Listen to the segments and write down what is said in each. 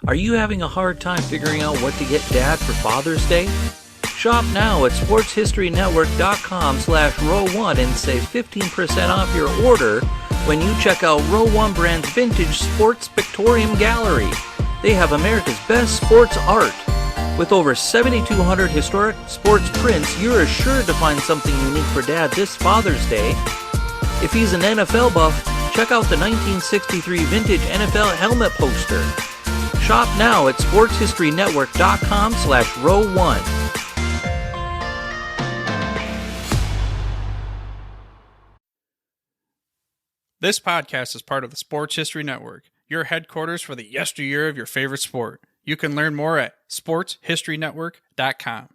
Are you having a hard time figuring out what to get Dad for Father's Day? Shop now at sportshistorynetwork.com/row1 and save 15% off your order when you check out Row 1 Brand's Vintage Sports Pictorium Gallery. They have America's best sports art. With over 7,200 historic sports prints, you're assured to find something unique for Dad this Father's Day. If he's an NFL buff, check out the 1963 vintage NFL helmet poster. Shop now at sportshistorynetwork.com/row1. This podcast is part of the Sports History Network, your headquarters for the yesteryear of your favorite sport. You can learn more at sportshistorynetwork.com.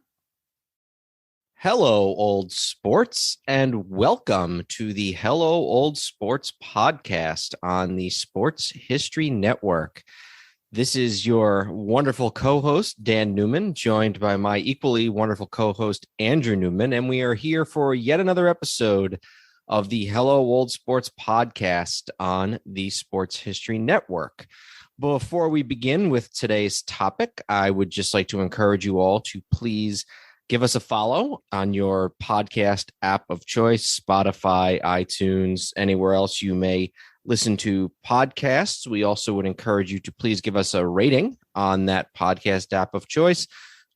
Hello, old sports, and welcome to the Hello, Old Sports podcast on the Sports History Network. This is your wonderful co-host, Dan Newman, joined by my equally wonderful co-host, Andrew Newman, and we are here for yet another episode of the Hello, Old Sports podcast on the Sports History Network. Before we begin with today's topic, I would just like to encourage you all to please give us a follow on your podcast app of choice, Spotify, iTunes, anywhere else you may listen to podcasts. We also would encourage you to please give us a rating on that podcast app of choice.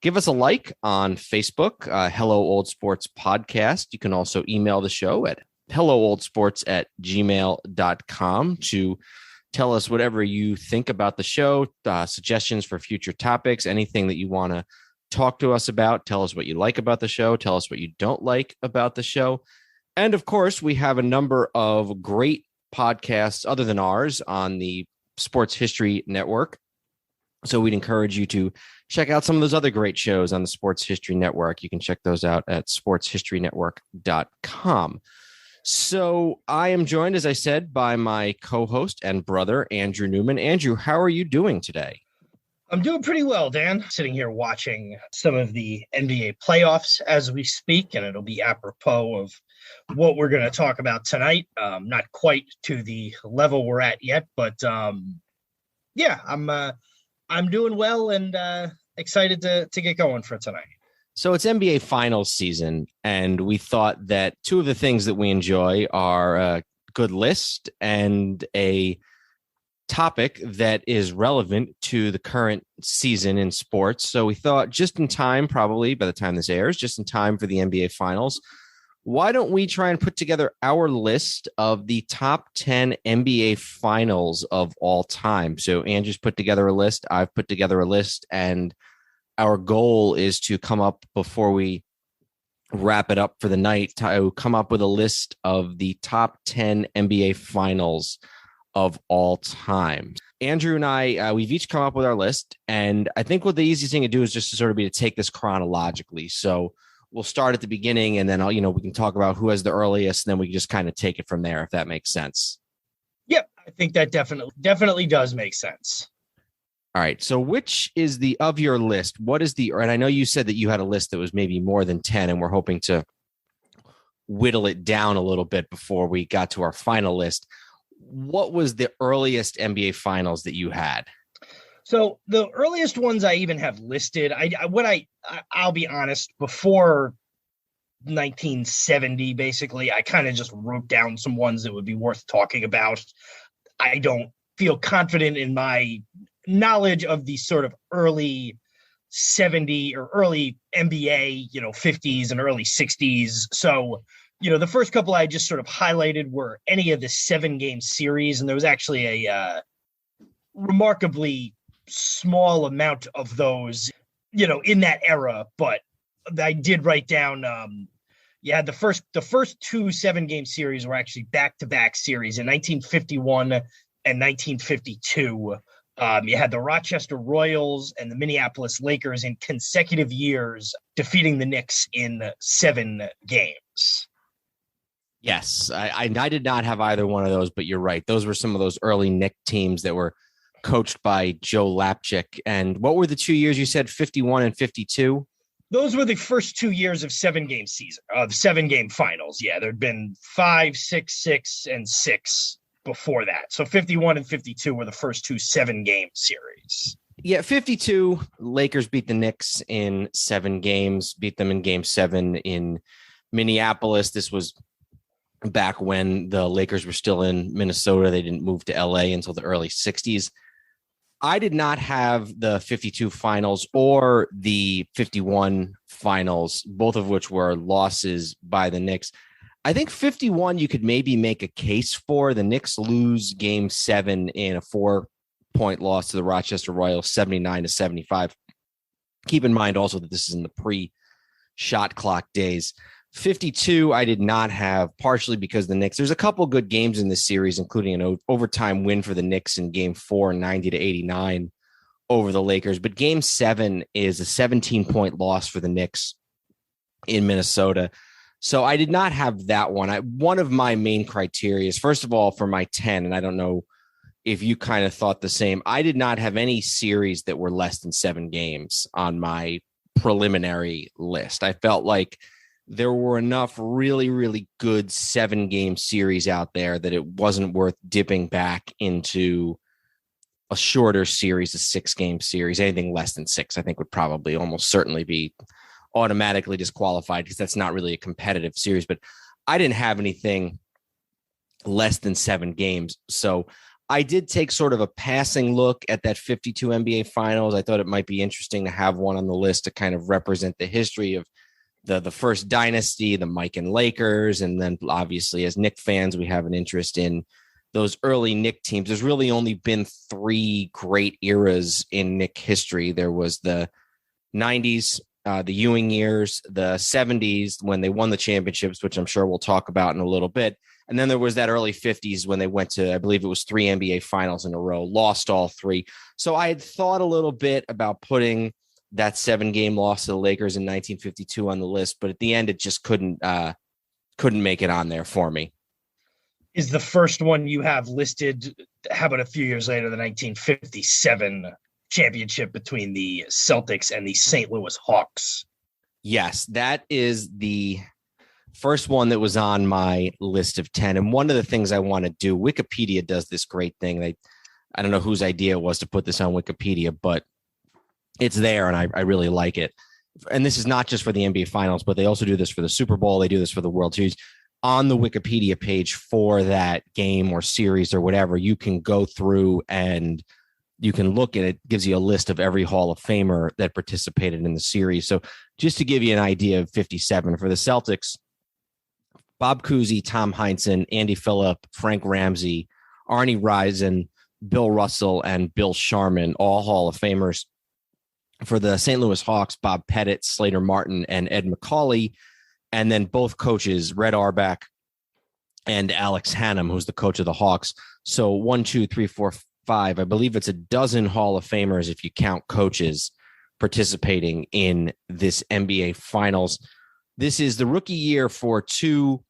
Give us a like on Facebook, Hello Old Sports Podcast. You can also email the show at hellooldsports@gmail.com to tell us whatever you think about the show, suggestions for future topics, anything that you want to talk to us about. Tell us what you like about the show. Tell us what you don't like about the show. And of course, we have a number of great podcasts other than ours on the Sports History Network. So we'd encourage you to check out some of those other great shows on the Sports History Network. You can check those out at sportshistorynetwork.com. So I am joined, as I said, by my co-host and brother, Andrew Newman. Andrew, how are you doing today? I'm doing pretty well, Dan. Sitting here watching some of the NBA playoffs as we speak, and it'll be apropos of what we're going to talk about tonight. Not quite to the level we're at yet, but yeah, I'm doing well and excited to get going for tonight. So it's NBA Finals season, and we thought that two of the things that we enjoy are a good list and a topic that is relevant to the current season in sports. So we thought just in time, probably by the time this airs, just in time for the NBA Finals, why don't we try and put together our list of the top 10 NBA Finals of all time? So Andrew's put together a list, I've put together a list, and our goal is to come up, before we wrap it up for the night, to come up with a list of the top 10 NBA Finals of all time. Andrew and I, we've each come up with our list, and I think what the easiest thing to do is just to sort of be to take this chronologically. So we'll start at the beginning, and then we can talk about who has the earliest, and then we can just kind of take it from there, if that makes sense. Yep, I think that definitely does make sense. All right. So which is of your list? What is and I know you said that you had a list that was maybe more than 10, and we're hoping to whittle it down a little bit before we got to our final list. What was the earliest NBA Finals that you had? So the earliest ones I even have listed, I'll be honest, before 1970, basically, I kind of just wrote down some ones that would be worth talking about. I don't feel confident in my knowledge of the sort of early 70 or early NBA, 50s and early 60s. So, the first couple I just sort of highlighted were any of the 7-game series. And there was actually a remarkably small amount of those, in that era. But I did write down, the first 2 7-game series were actually back-to-back series in 1951 and 1952. You had the Rochester Royals and the Minneapolis Lakers in consecutive years defeating the Knicks in 7 games. Yes, I did not have either one of those, but you're right. Those were some of those early Knicks teams that were coached by Joe Lapchick. And what were the 2 years you said, 51 and 52? Those were the first 2 years of 7-game season, of 7-game finals. Yeah, there'd been 5, 6, 6, and 6 before that. So 51 and 52 were the first 2 7-game series. Yeah, 52. Lakers beat the Knicks in 7 games, beat them in game 7 in Minneapolis. This was back when the Lakers were still in Minnesota. They didn't move to LA until the early 60s. I did not have the 52 finals or the 51 finals, both of which were losses by the Knicks. I think 51 you could maybe make a case for. The Knicks lose game 7 in a 4-point loss to the Rochester Royals, 79-75. Keep in mind also that this is in the pre-shot clock days. 52 I did not have, partially because the Knicks, there's a couple good games in this series, including an overtime win for the Knicks in game 4, 90-89 over the Lakers. But game 7 is a 17-point loss for the Knicks in Minnesota. So I did not have that one. One of my main criteria is, first of all, for my 10, and I don't know if you kind of thought the same, I did not have any series that were less than 7 games on my preliminary list. I felt like there were enough really, really good 7-game series out there that it wasn't worth dipping back into a shorter series, a 6-game series. Anything less than 6, I think, would probably almost certainly be automatically disqualified because that's not really a competitive series. But I didn't have anything less than 7 games. So I did take sort of a passing look at that 52 NBA Finals. I thought it might be interesting to have one on the list to kind of represent the history of the first dynasty, the Mike and Lakers. And then obviously as Knick fans, we have an interest in those early Knick teams. There's really only been 3 great eras in Knick history. There was the 90s, the Ewing years, the 70s when they won the championships, which I'm sure we'll talk about in a little bit. And then there was that early 50s when they went to, I believe it was 3 NBA finals in a row, lost all 3. So I had thought a little bit about putting that 7-game loss to the Lakers in 1952 on the list, but at the end, it just couldn't make it on there for me. Is the first one you have listed, how about a few years later, the 1957 championship between the Celtics and the St. Louis Hawks? Yes, that is the first one that was on my list of 10. And one of the things I want to do, Wikipedia does this great thing. I don't know whose idea it was to put this on Wikipedia, but it's there, and I really like it. And this is not just for the NBA Finals, but they also do this for the Super Bowl. They do this for the World Series. On the Wikipedia page for that game or series or whatever, you can go through and you can look at it. It gives you a list of every Hall of Famer that participated in the series. So just to give you an idea of 57, for the Celtics, Bob Cousy, Tom Heinsohn, Andy Phillip, Frank Ramsey, Arnie Rison, Bill Russell, and Bill Sharman, all Hall of Famers. For the St. Louis Hawks, Bob Pettit, Slater Martin, and Ed McCauley. And then both coaches, Red Auerbach and Alex Hannum, who's the coach of the Hawks. So 1, 2, 3, 4, 5. I believe it's a dozen Hall of Famers if you count coaches participating in this NBA Finals. This is the rookie year for 2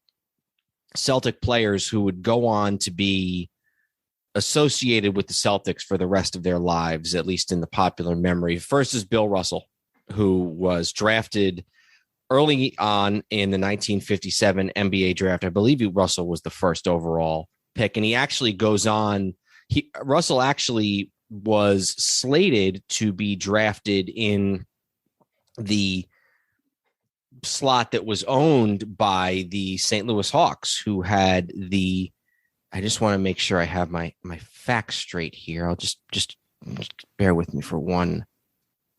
Celtic players who would go on to be associated with the Celtics for the rest of their lives, at least in the popular memory. First is Bill Russell, who was drafted early on in the 1957 NBA draft. I believe Russell was the first overall pick, and he actually goes on. Russell actually was slated to be drafted in the slot that was owned by the St. Louis Hawks, who had the, I just want to make sure I have my facts straight here. I'll just bear with me for 1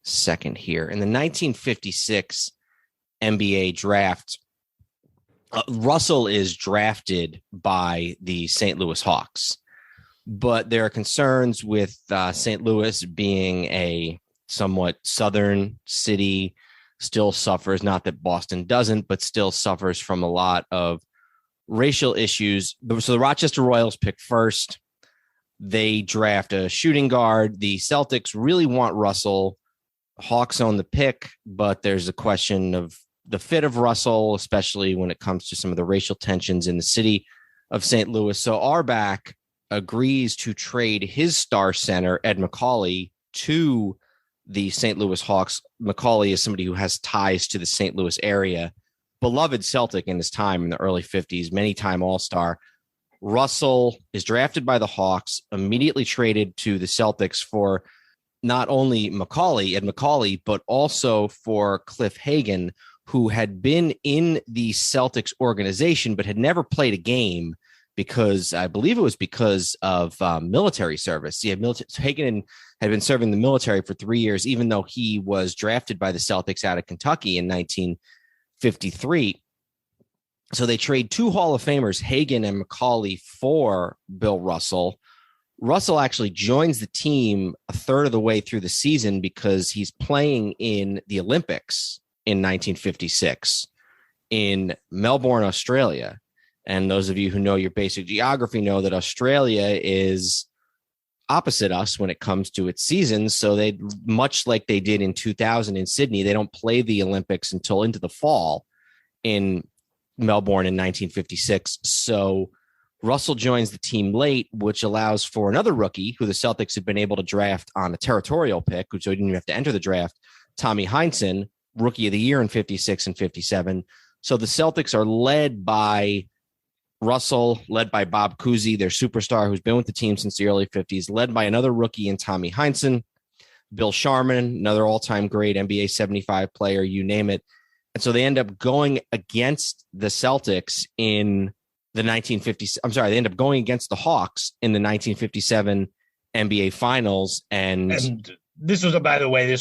second here. In the 1956 NBA draft, Russell is drafted by the St. Louis Hawks, but there are concerns with St. Louis being a somewhat southern city, still suffers, not that Boston doesn't, but still suffers from a lot of racial issues. So the Rochester Royals pick first. They draft a shooting guard. The Celtics really want Russell. Hawks own the pick, but there's a question of the fit of Russell, especially when it comes to some of the racial tensions in the city of St. Louis. So Auerbach agrees to trade his star center, Ed McCauley, to the St. Louis Hawks. McCauley is somebody who has ties to the St. Louis area. Beloved Celtic in his time in the early 50s, many-time All-Star. Russell is drafted by the Hawks, immediately traded to the Celtics for not only Ed Macaulay, but also for Cliff Hagan, who had been in the Celtics organization but had never played a game because I believe it was because of military service. Hagan had been serving the military for 3 years, even though he was drafted by the Celtics out of Kentucky in 1953. So they trade two Hall of Famers, Hagan and Macaulay, for Bill Russell. Russell actually joins the team a third of the way through the season because he's playing in the Olympics in 1956 in Melbourne, Australia. And those of you who know your basic geography know that Australia is opposite us when it comes to its seasons. So they, much like they did in 2000 in Sydney, they don't play the Olympics until into the fall in Melbourne in 1956. So Russell joins the team late, which allows for another rookie who the Celtics have been able to draft on a territorial pick, so he didn't even have to enter the draft, Tommy Heinsohn, rookie of the year in 56 and 57. So the Celtics are led by Russell, led by Bob Cousy, their superstar who's been with the team since the early 50s, led by another rookie in Tommy Heinsohn, Bill Sharman, another all-time great NBA 75 player, you name it. And so they end up going against the Celtics in the 1950s. I'm sorry, they end up going against the Hawks in the 1957 NBA Finals. And this was, by the way,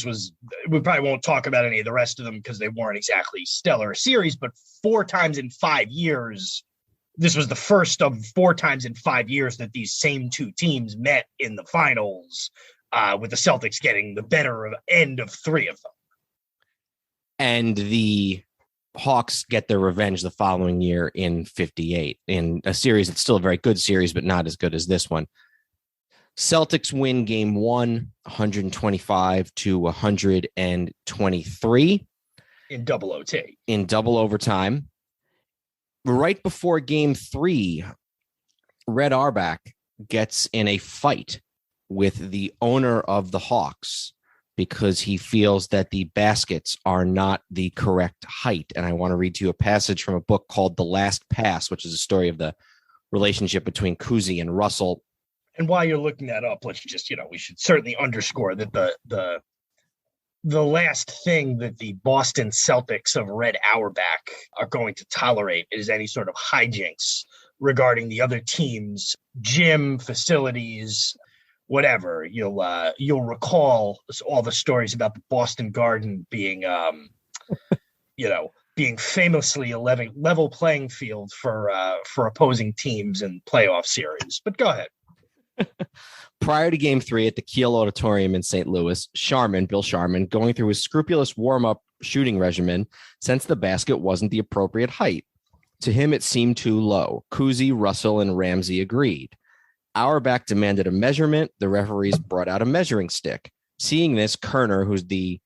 we probably won't talk about any of the rest of them because they weren't exactly stellar series, but 4 times in 5 years, this was the first of 4 times in 5 years that these same two teams met in the finals, with the Celtics getting the better end of 3 of them. And the Hawks get their revenge the following year in 58 in a series that's still a very good series, but not as good as this one. Celtics win game 1, 125-123. In double OT. In double overtime. Right before game 3, Red Auerbach gets in a fight with the owner of the Hawks because he feels that the baskets are not the correct height. And I want to read to you a passage from a book called The Last Pass, which is a story of the relationship between Cousy and Russell. And while you're looking that up, let's just, we should certainly underscore that the last thing that the Boston Celtics of Red Auerbach are going to tolerate is any sort of hijinks regarding the other team's gym, facilities, whatever. You'll recall all the stories about the Boston Garden being, being famously a level playing field for opposing teams in playoff series. But go ahead. Prior to game 3 at the Kiel Auditorium in St. Louis, Bill Sharman, going through his scrupulous warm-up shooting regimen, since the basket wasn't the appropriate height. To him, it seemed too low. Cousy, Russell, and Ramsey agreed. Auerbach demanded a measurement. The referees brought out a measuring stick. Seeing this, Kerner, who's the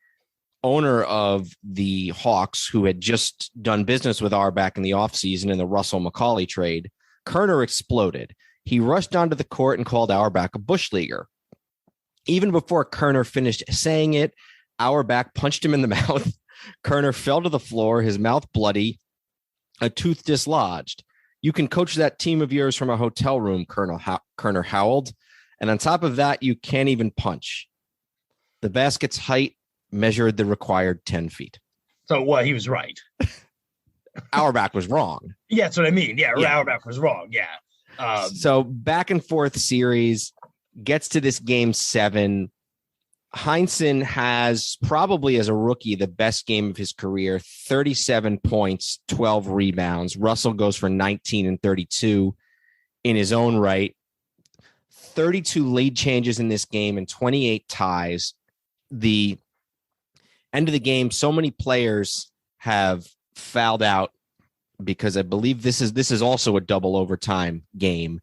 owner of the Hawks, who had just done business with Auerbach in the offseason in the Russell-Macaulay trade, Kerner exploded. He rushed onto the court and called Auerbach a bush leaguer. Even before Kerner finished saying it, Auerbach punched him in the mouth. Kerner fell to the floor, his mouth bloody, a tooth dislodged. "You can coach that team of yours from a hotel room," Kerner howled. "And on top of that, you can't even punch." The basket's height measured the required 10 feet. So, he was right. Auerbach was wrong. Yeah, that's what I mean. Yeah. Auerbach was wrong. Yeah. So back and forth series gets to this game 7. Heinsohn has probably as a rookie the best game of his career, 37 points, 12 rebounds. Russell goes for 19 and 32 in his own right. 32 lead changes in this game and 28 ties. The end of the game, so many players have fouled out because I believe this is also a double overtime game.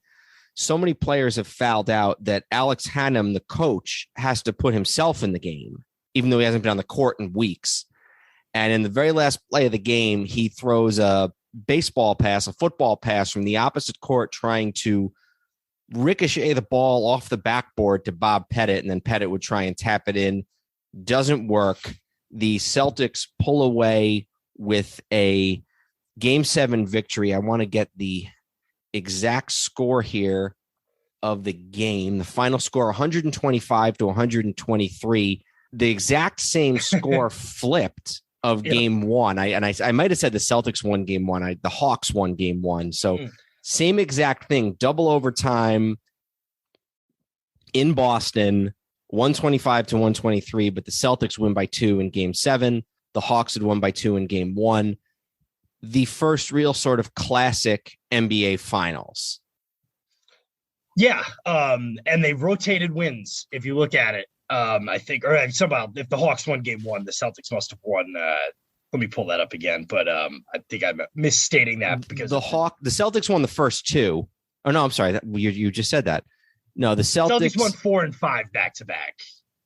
So many players have fouled out that Alex Hannum, the coach, has to put himself in the game, even though he hasn't been on the court in weeks. And in the very last play of the game, he throws a football pass from the opposite court, trying to ricochet the ball off the backboard to Bob Pettit, and then Pettit would try and tap it in. Doesn't work. The Celtics pull away with a Game 7 victory. I want to get the exact score here of the game. The final score 125 to 123. The exact same score flipped of game one. I might have said the Celtics won game one. The Hawks won game one. So same exact thing, double overtime in Boston, 125 to 123, but the Celtics win by 2 in game 7. The Hawks had won by 2 in game 1. The first real sort of classic NBA finals. Yeah. And they rotated wins. If you look at it, I think, or somehow if the Hawks won game 1, the Celtics must have won. Let me pull that up again. But I think I'm misstating that because the Celtics won the first 2. Oh no, I'm sorry. You just said that. No, the Celtics won 4 and 5 back to back.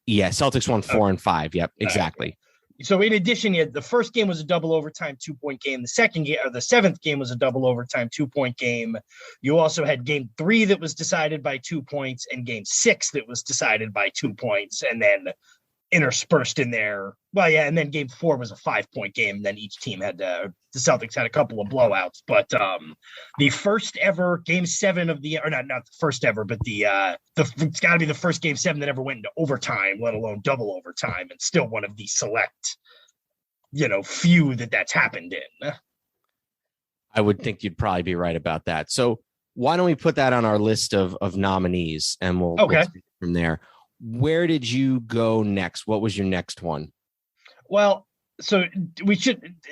Yeah, Celtics won 4 and 5. Yep, exactly. So in addition, the first game was a double overtime 2-point game. The second game, or the 7th game, was a double overtime 2-point game. You also had game 3 that was decided by 2 points, and game 6 that was decided by 2 points, and then interspersed in there. Well, yeah, and then game 4 was a 5-point game. And then each team had the Celtics had a couple of blowouts, but the first ever game 7 of the, or not the first ever, but it's got to be the first game 7 that ever went into overtime, let alone double overtime, and still one of the select, few that's happened in. I would think you'd probably be right about that. So why don't we put that on our list of nominees, and we'll take it from there. Where did you go next? What was your next one? Well, so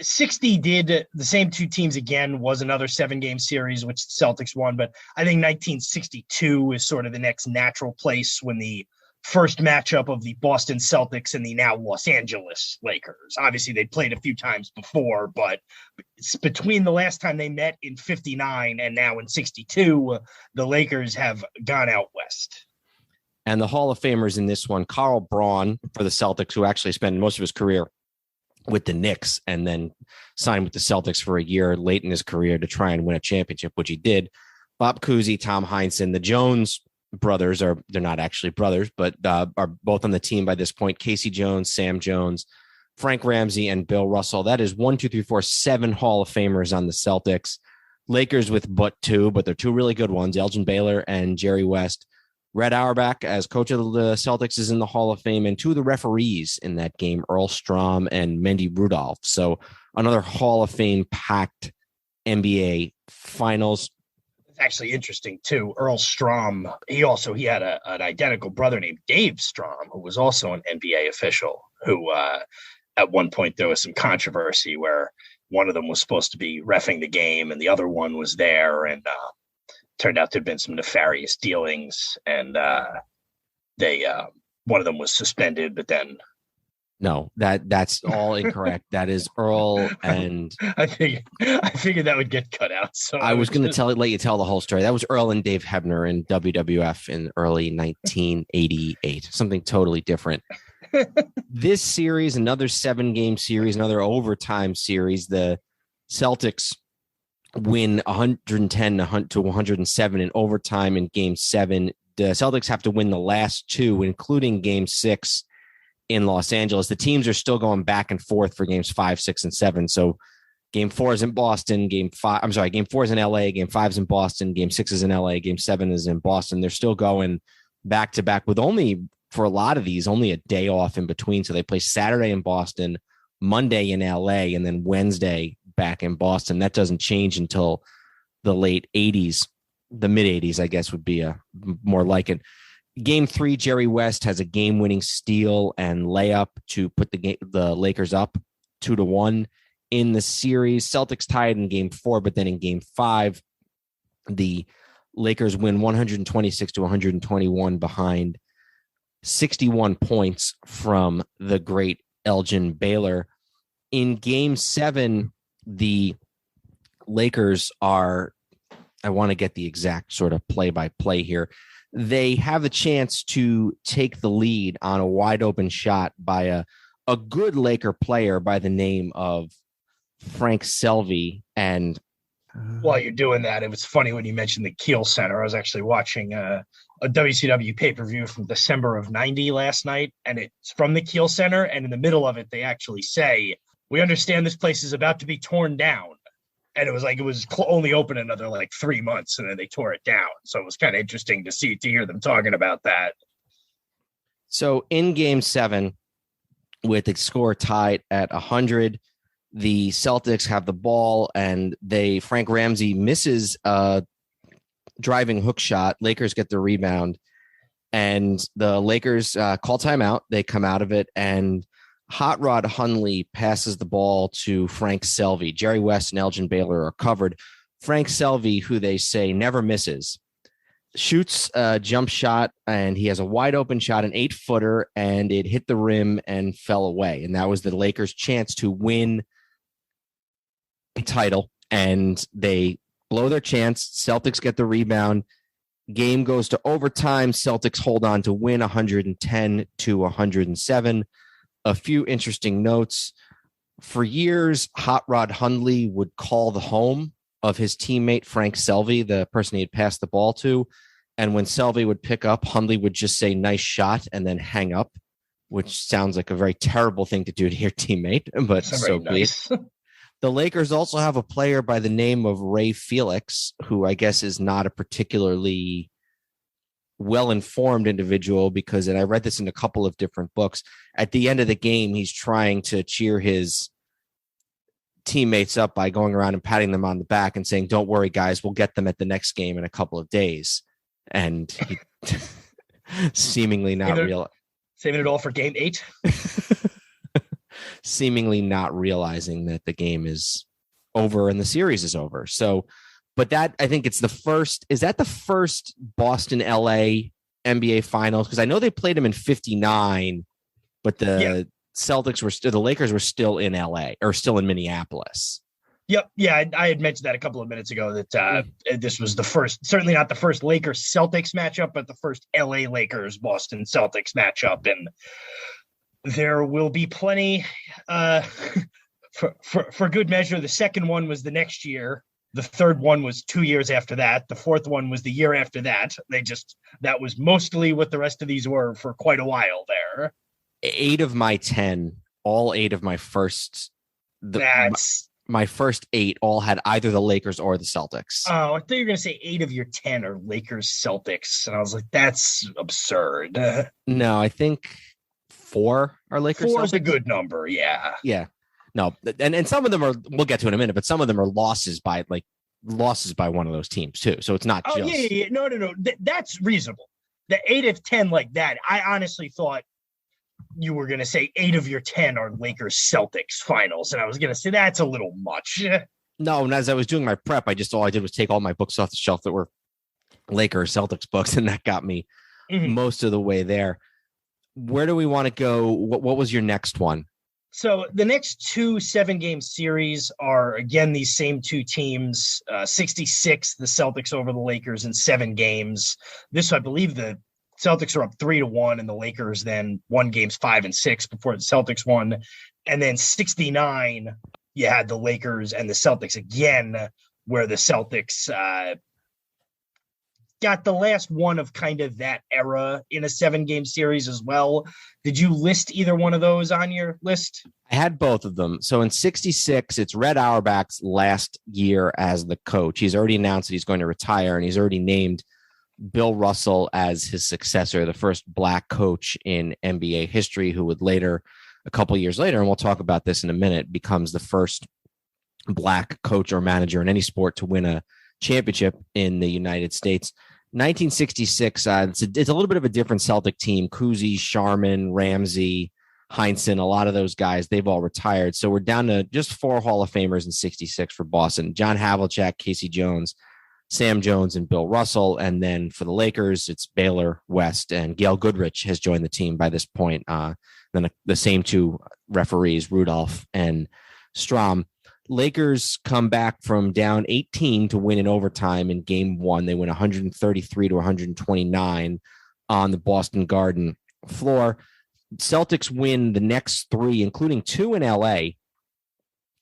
60 did the same 2 teams again, was another 7-game series, which the Celtics won. But I think 1962 is sort of the next natural place when the first matchup of the Boston Celtics and the now Los Angeles Lakers. Obviously, they played a few times before, but it's between the last time they met in 59 and now in 62, the Lakers have gone out west. And the Hall of Famers in this one, Karl Braun for the Celtics, who actually spent most of his career with the Knicks and then signed with the Celtics for a year late in his career to try and win a championship, which he did. Bob Cousy, Tom Heinsohn, the Jones brothers they're not actually brothers, but are both on the team by this point. Casey Jones, Sam Jones, Frank Ramsey, and Bill Russell. That is 7 Hall of Famers on the Celtics. Lakers with but 2, but they're 2 really good ones, Elgin Baylor and Jerry West. Red Auerbach, as coach of the Celtics, is in the Hall of Fame, and 2 of the referees in that game, Earl Strom and Mendy Rudolph. So another Hall of Fame packed NBA finals. It's actually interesting too. Earl Strom, he had an identical brother named Dave Strom, who was also an NBA official, who at one point there was some controversy where one of them was supposed to be reffing the game and the other one was there, and turned out to have been some nefarious dealings, and one of them was suspended, but then no, that's all incorrect. That is Earl, and I figured that would get cut out. So I was going to let you tell the whole story. That was Earl and Dave Hebner in WWF in early 1988. Something totally different. This series, another 7-game series, another overtime series. The Celtics win 110 to 107 in overtime in game 7. The Celtics have to win the last 2, including game 6 in Los Angeles. The teams are still going back and forth for games 5, 6, and 7. So game 4 is in Boston, game 4 is in LA, game 5 is in Boston, game 6 is in LA, game 7 is in Boston. They're still going back to back with for a lot of these, only a day off in between. So they play Saturday in Boston, Monday in LA, and then Wednesday back in Boston. That doesn't change until the late 80s, the mid 80s, I guess would be more like it. Game 3, Jerry West has a game-winning steal and layup to put the Lakers up 2-1 in the series. Celtics tied in game 4, but then in game 5, the Lakers win 126 to 121 behind 61 points from the great Elgin Baylor. In game 7, the Lakers I want to get the exact sort of play-by-play here. They have a chance to take the lead on a wide open shot by a good Laker player by the name of Frank Selvey. And while you're doing that, it was funny when you mentioned the Kiel Center. I was actually watching a WCW pay-per-view from December of 90 last night, and it's from the Kiel Center. And in the middle of it, they actually say, "We understand this place is about to be torn down." And it was only open another like 3 months, and then they tore it down. So it was kind of interesting to hear them talking about that. So in Game 7, with the score tied at 100, the Celtics have the ball, and Frank Ramsey misses a driving hook shot. Lakers get the rebound, and the Lakers call timeout. They come out of it, and Hot Rod Hundley passes the ball to Frank Selvey. Jerry West and Elgin Baylor are covered. Frank Selvey, who they say never misses, shoots a jump shot, and he has a wide open shot, an 8-footer, and it hit the rim and fell away. And that was the Lakers' chance to win a title, and they blow their chance. Celtics get the rebound. Game goes to overtime. Celtics hold on to win 110-107. A few interesting notes. For years, Hot Rod Hundley would call the home of his teammate, Frank Selvey, the person he had passed the ball to. And when Selvey would pick up, Hundley would just say, "Nice shot," and then hang up, which sounds like a very terrible thing to do to your teammate, but so be it. The Lakers also have a player by the name of Ray Felix, who I guess is not a particularly well-informed individual, because, and I read this in a couple of different books, at the end of the game, he's trying to cheer his teammates up by going around and patting them on the back and saying, "Don't worry, guys, we'll get them at the next game in a couple of days." And he seemingly not real. Saving it all for Game 8. Seemingly not realizing that the game is over and the series is over. So, but that, I think it's the first, is that the first Boston LA NBA finals? Because I know they played them in 59, but the Celtics were still, the Lakers were still in LA, or still in Minneapolis. Yep. Yeah. I had mentioned that a couple of minutes ago that this was the first, certainly not the first Lakers Celtics matchup, but the first LA Lakers Boston Celtics matchup. And there will be plenty for good measure. The second one was the next year. The third one was 2 years after that. The fourth one was the year after that. That was mostly what the rest of these were for quite a while there. 8 of my 10, all 8 of my first, my first 8 all had either the Lakers or the Celtics. Oh, I thought you were going to say 8 of your 10 are Lakers Celtics. And I was like, that's absurd. No, I think 4 are Lakers. 4 is a good number. Yeah. Yeah. No, and some of them are, we'll get to in a minute, but some of them are losses by one of those teams too. So it's not just. Yeah. No. That's reasonable. The 8 of 10 like that, I honestly thought you were going to say 8 of your 10 are Lakers Celtics finals. And I was going to say that's a little much. No, and as I was doing my prep, all I did was take all my books off the shelf that were Lakers Celtics books, and that got me most of the way there. Where do we want to go? What was your next one? So the next 2 7-game series are, again, these same 2 teams, 66, the Celtics over the Lakers in 7 games. This, I believe the Celtics are up 3-1, and the Lakers then won games 5 and 6 before the Celtics won. And then 69, you had the Lakers and the Celtics again, where the Celtics got the last one of kind of that era in a 7-game series as well. Did you list either one of those on your list? I had both of them. So in 66, it's Red Auerbach's last year as the coach. He's already announced that he's going to retire, and he's already named Bill Russell as his successor, the first black coach in NBA history, who would later, a couple years later, and we'll talk about this in a minute, becomes the first black coach or manager in any sport to win a championship in the United States. 1966, it's a little bit of a different Celtic team. Cousy, Sharman, Ramsey, Heinsohn, a lot of those guys, they've all retired. So we're down to just 4 Hall of Famers in 66 for Boston. John Havlicek, Casey Jones, Sam Jones, and Bill Russell. And then for the Lakers, it's Baylor, West, and Gail Goodrich has joined the team by this point. Then the same 2 referees, Rudolph and Strom. Lakers come back from down 18 to win in overtime in game 1. They win 133-129 on the Boston Garden floor. Celtics win the next 3, including 2 in LA.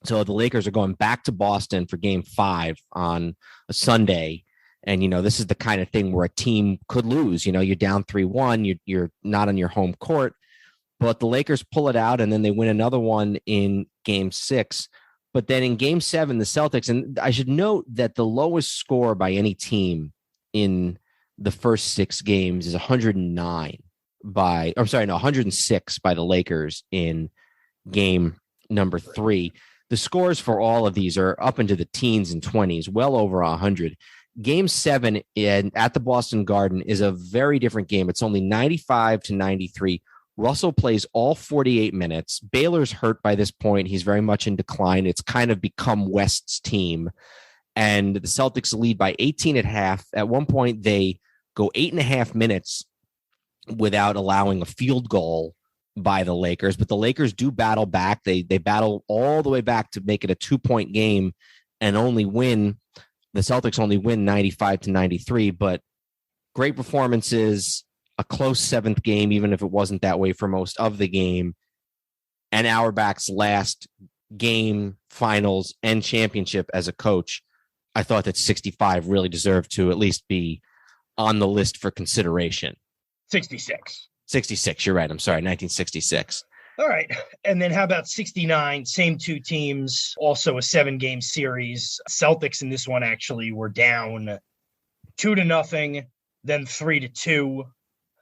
So the Lakers are going back to Boston for game 5 on a Sunday. And, this is the kind of thing where a team could lose. You're down 3-1. You're not on your home court. But the Lakers pull it out, and then they win another one in game 6. But then in game 7, the Celtics, and I should note that the lowest score by any team in the first 6 games is 106 by the Lakers in game number 3. The scores for all of these are up into the teens and 20s, well over 100. Game 7 at the Boston Garden is a very different game. It's only 95-93. Russell plays all 48 minutes. Baylor's hurt by this point. He's very much in decline. It's kind of become West's team. And the Celtics lead by 18 at half. At one point, they go 8.5 minutes without allowing a field goal by the Lakers. But the Lakers do battle back. They battle all the way back to make it a 2-point game and only win. The Celtics only win 95-93. But great performances. A close 7th game, even if it wasn't that way for most of the game. And Auerbach's last game, finals, and championship as a coach, I thought that 65 really deserved to at least be on the list for consideration. 66. 66, you're right. I'm sorry, 1966. All right. And then how about 69? Same 2 teams, also a 7-game series. Celtics in this one actually were down 2-0, then 3-2.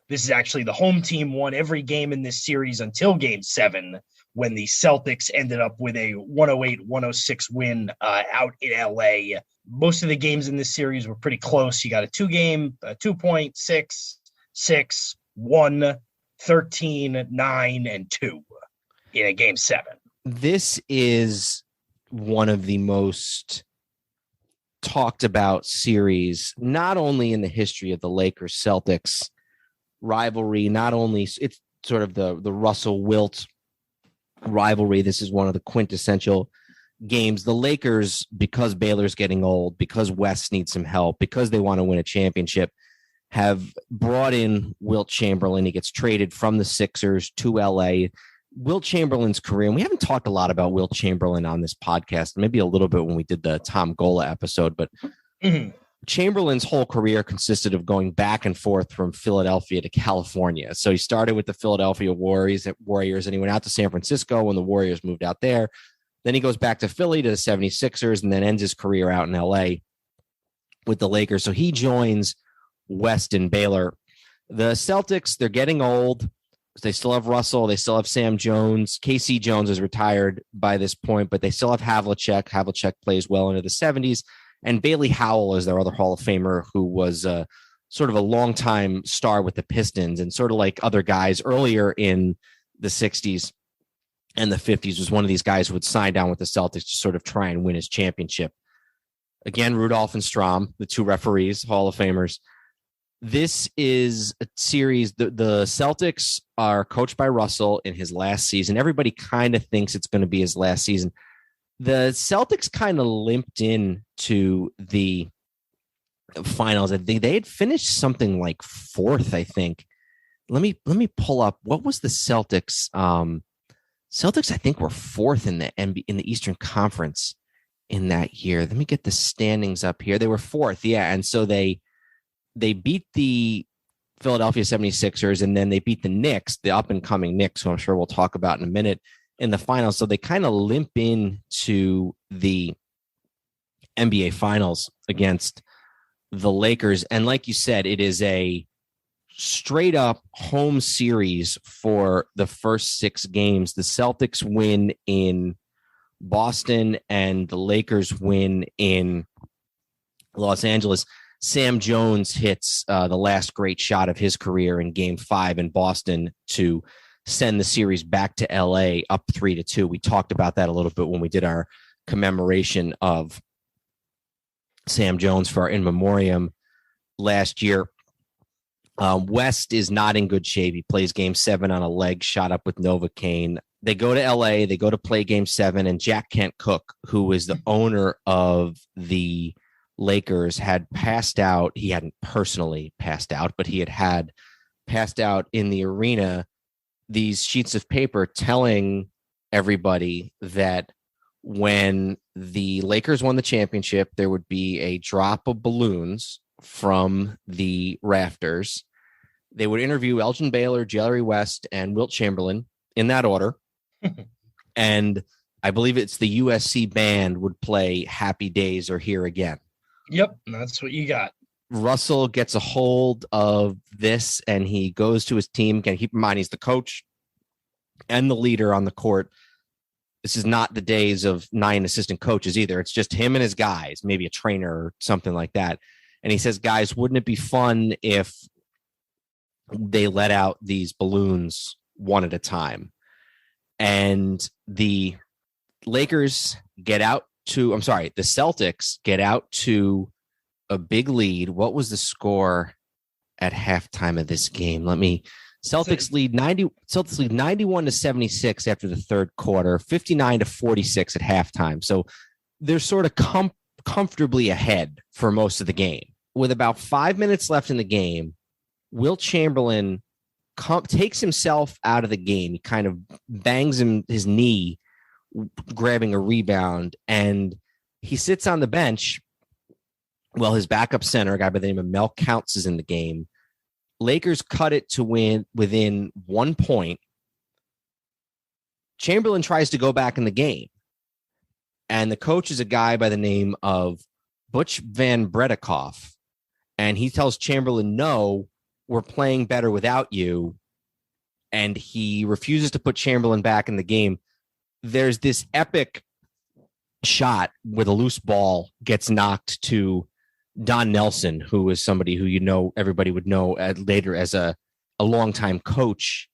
This is actually the home team won every game in this series until game 7, when the Celtics ended up with a 108-106 win out in LA. Most of the games in this series were pretty close. You got a 2-game, 2-point, 6, 6, 1, 13, 9, and 2 in a game 7. This is one of the most talked about series, not only in the history of the Lakers Celtics rivalry, not only it's sort of the Russell Wilt rivalry. This is one of the quintessential games. The Lakers, because Baylor's getting old, because West needs some help, because they want to win a championship, have brought in Wilt Chamberlain. He gets traded from the Sixers to LA. Wilt Chamberlain's career, and we haven't talked a lot about Wilt Chamberlain on this podcast, maybe a little bit when we did the Tom Gola episode, but Chamberlain's whole career consisted of going back and forth from Philadelphia to California. So he started with the Philadelphia Warriors, and he went out to San Francisco when the Warriors moved out there. Then he goes back to Philly to the 76ers and then ends his career out in LA with the Lakers. So he joins West and Baylor. The Celtics, they're getting old. They still have Russell. They still have Sam Jones. KC Jones is retired by this point, but they still have Havlicek. Havlicek plays well into the 70s. And Bailey Howell is their other Hall of Famer, who was sort of a longtime star with the Pistons, and sort of like other guys earlier in the 60s and the 50s was one of these guys who would sign down with the Celtics to sort of try and win his championship. Again, Rudolph and Strom, the 2 referees, Hall of Famers. This is a series. The Celtics are coached by Russell in his last season. Everybody kind of thinks it's going to be his last season. The Celtics kind of limped in to the finals. I think they had finished something like 4th, I think. Let me pull up. What was the Celtics? Celtics, I think, were 4th in the Eastern Conference in that year. Let me get the standings up here. They were 4th, yeah. And so they beat the Philadelphia 76ers, and then they beat the Knicks, the up-and-coming Knicks, who I'm sure we'll talk about in a minute, in the finals. So they kind of limp into the NBA Finals against the Lakers. And like you said, it is a straight up home series for the first 6 games. The Celtics win in Boston and the Lakers win in Los Angeles. Sam Jones hits the last great shot of his career in game 5 in Boston to send the series back to LA up 3-2. We talked about that a little bit when we did our commemoration of Sam Jones for our in memoriam last year. West is not in good shape. He plays game 7 on a leg shot up with Novocaine. They go to LA, they go to play game 7, and Jack Kent Cooke, who is the owner of the Lakers, had passed out. He hadn't personally passed out, but he had passed out in the arena, these sheets of paper telling everybody that when the Lakers won the championship, there would be a drop of balloons from the rafters. They would interview Elgin Baylor, Jerry West, and Wilt Chamberlain in that order. And I believe it's the USC band would play Happy Days or Here Again. Yep, that's what you got. Russell gets a hold of this and he goes to his team. Again, keep in mind, he's the coach and the leader on the court. This is not the days of 9 assistant coaches either. It's just him and his guys, maybe a trainer or something like that. And he says, guys, wouldn't it be fun if they let out these balloons one at a time? And the Celtics get out to a big lead. What was the score at halftime of this game? Celtics lead 91-76 after the third quarter, 59-46 at halftime. So they're sort of comfortably ahead for most of the game. With about 5 minutes left in the game, Wilt Chamberlain takes himself out of the game. He kind of bangs his knee, grabbing a rebound, and he sits on the bench. Well, his backup center, a guy by the name of Mel Counts, is in the game. Lakers cut it to win within 1 point. Chamberlain tries to go back in the game, and the coach is a guy by the name of Butch Van Bredikoff, and he tells Chamberlain, no, we're playing better without you, and he refuses to put Chamberlain back in the game. There's this epic shot where the loose ball gets knocked to Don Nelson, who is somebody who everybody would know later as a longtime coach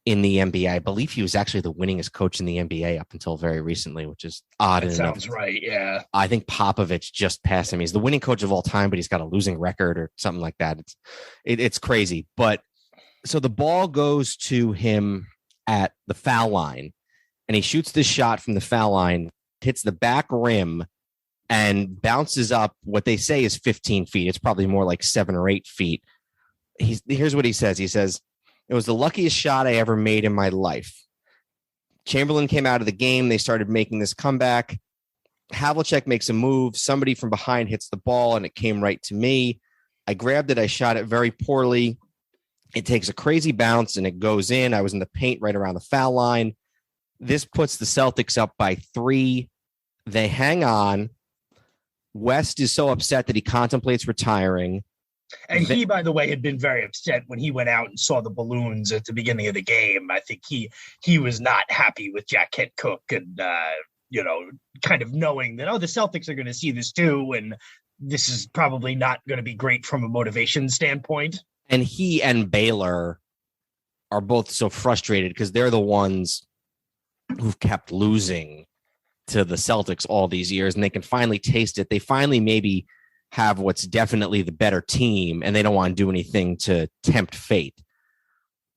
in the NBA. I believe he was actually the winningest coach in the NBA up until very recently, which is odd. That sounds right, yeah. I think Popovich just passed him. He's the winning coach of all time, but he's got a losing record or something like that. It's crazy. But so the ball goes to him at the foul line, and he shoots this shot from the foul line, hits the back rim, and bounces up what they say is 15 feet. It's probably more like 7 or 8 feet. Here's what he says. He says, it was the luckiest shot I ever made in my life. Chamberlain came out of the game. They started making this comeback. Havlicek makes a move. Somebody from behind hits the ball, and it came right to me. I grabbed it. I shot it very poorly. It takes a crazy bounce, and it goes in. I was in the paint right around the foul line. This puts the Celtics up by 3. They hang on. West is so upset that he contemplates retiring. And he, by the way, had been very upset when he went out and saw the balloons at the beginning of the game. I think he was not happy with Jack Kent Cook and, kind of knowing that, the Celtics are going to see this too. And this is probably not going to be great from a motivation standpoint. And he and Baylor are both so frustrated because they're the ones who've kept losing to the Celtics all these years, and they can finally taste it. They finally maybe have what's definitely the better team, and they don't want to do anything to tempt fate.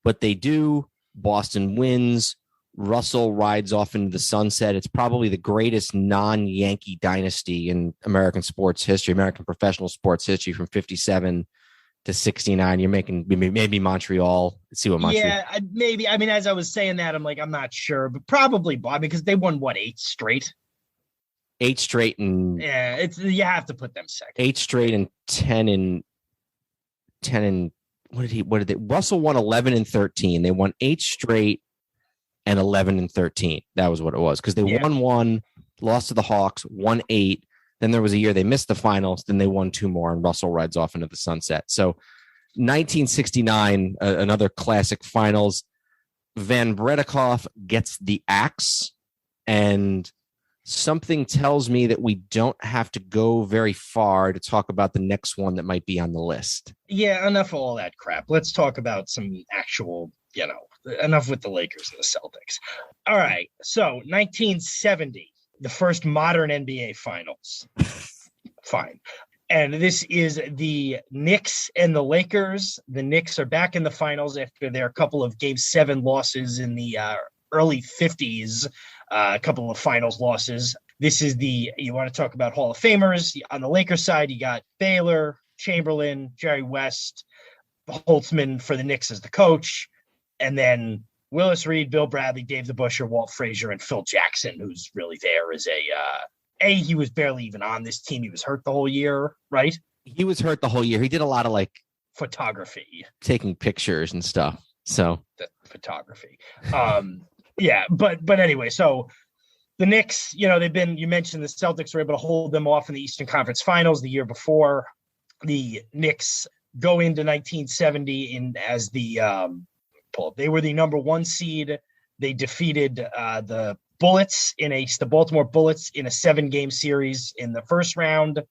But they do. Boston wins. Russell rides off into the sunset. It's probably the greatest non-Yankee dynasty in American sports history, American professional sports history, from 57 to 69. You're making maybe Montreal. Let's see what Montreal. Yeah, maybe. I mean, as I was saying that, I'm like, I'm not sure, but probably because they won 8 straight. 8 straight and you have to put them second. 8 straight and 10 and what did they? Russell won 11 and 13. They won 8 straight and 11 and 13. That was what it was, because they won 1, lost to the Hawks, won 8. Then there was a year they missed the finals. Then they won 2 more, and Russell rides off into the sunset. So 1969, another classic finals. Van Bredikoff gets the axe, and something tells me that we don't have to go very far to talk about the next one that might be on the list. Yeah, enough of all that crap. Let's talk about some actual, enough with the Lakers and the Celtics. All right, so 1970. The first modern NBA finals. Fine. And this is the Knicks and the Lakers. The Knicks are back in the finals after their couple of Game 7 losses in the early 50s, a couple of finals losses. This is you want to talk about Hall of Famers. On the Lakers side, you got Baylor, Chamberlain, Jerry West, Holtzman for the Knicks as the coach, and then Willis Reed, Bill Bradley, Dave the Busher, Walt Frazier, and Phil Jackson, who's really there as he was barely even on this team. He was hurt the whole year, right? He was hurt the whole year. He did a lot of photography, taking pictures and stuff. So the photography. But anyway, so the Knicks, you mentioned the Celtics were able to hold them off in the Eastern Conference Finals the year before. The Knicks go into 1970 as they were the number one seed. They defeated the Baltimore Bullets in a 7-game series in the first round.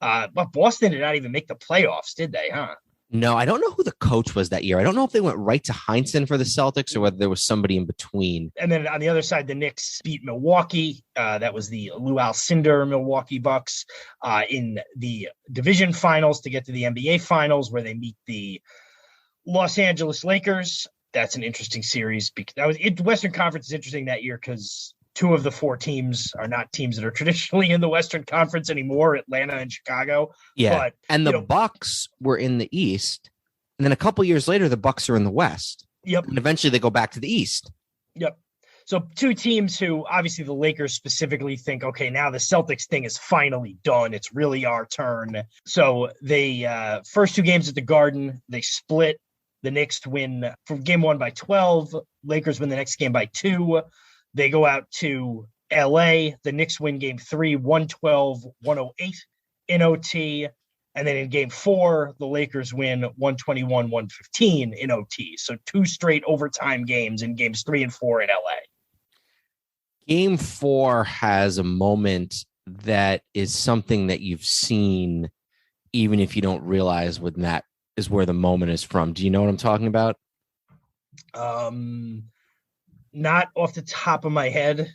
But Boston did not even make the playoffs, did they, huh? No, I don't know who the coach was that year. I don't know if they went right to Heinsohn for the Celtics or whether there was somebody in between. And then on the other side, the Knicks beat Milwaukee. That was the Lou Alcindor Milwaukee Bucks in the division finals to get to the NBA finals, where they meet the Los Angeles Lakers. That's an interesting series. Western Conference is interesting that year because 2 of the 4 teams are not teams that are traditionally in the Western Conference anymore, Atlanta and Chicago. Yeah, and the Bucks were in the East, and then a couple years later, the Bucks are in the West. Yep. And eventually they go back to the East. Yep. So 2 teams who, obviously the Lakers specifically think, okay, now the Celtics thing is finally done. It's really our turn. So they first 2 games at the Garden, they split. The Knicks win from game 1 by 12. Lakers win the next game by 2. They go out to LA. The Knicks win game 3, 112-108 in OT. And then in game 4, the Lakers win 121-115 in OT. So 2 straight overtime games in games 3 and 4 in LA. Game 4 has a moment that is something that you've seen, even if you don't realize when that is where the moment is from. Do you know what I'm talking about? Not off the top of my head.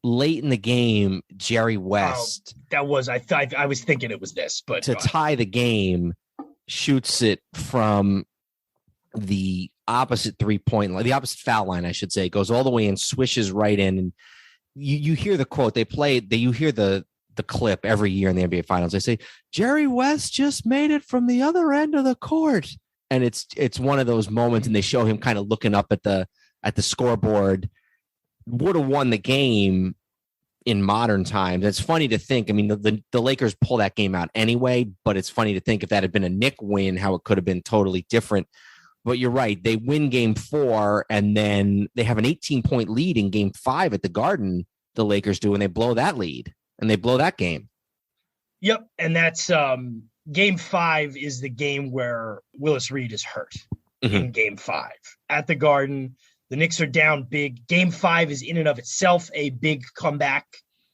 Late in the game, Jerry West. That was, I was thinking it was this, but to tie the game, shoots it from the opposite 3-point line, the opposite foul line, I should say, goes all the way and swishes right in. And you hear the quote. You hear the clip every year in the NBA Finals. They say, Jerry West just made it from the other end of the court. And it's one of those moments, and they show him kind of looking up at the scoreboard. Would have won the game in modern times. It's funny to think. I mean, the Lakers pull that game out anyway, but it's funny to think if that had been a Knick win, how it could have been totally different. But you're right. They win game 4, and then they have an 18-point lead in game 5 at the Garden, the Lakers do, and they blow that lead, and they blow that game. Yep, and that's game 5 is the game where Willis Reed is hurt in game 5 at the Garden. The Knicks are down big. Game 5 is in and of itself a big comeback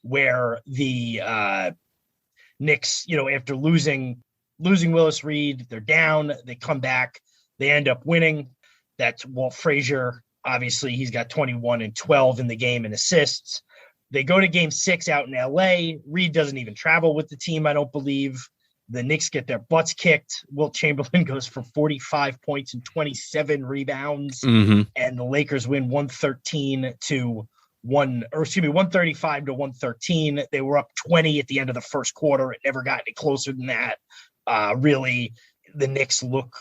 where the Knicks, after losing Willis Reed, they're down. They come back. They end up winning. That's Walt Frazier. Obviously, he's got 21 and 12 in the game in assists. They go to game 6 out in L.A. Reed doesn't even travel with the team, I don't believe. The Knicks get their butts kicked. Wilt Chamberlain goes for 45 points and 27 rebounds. And the Lakers win 135 to 113. They were up 20 at the end of the first quarter. It never got any closer than that. Really, the Knicks look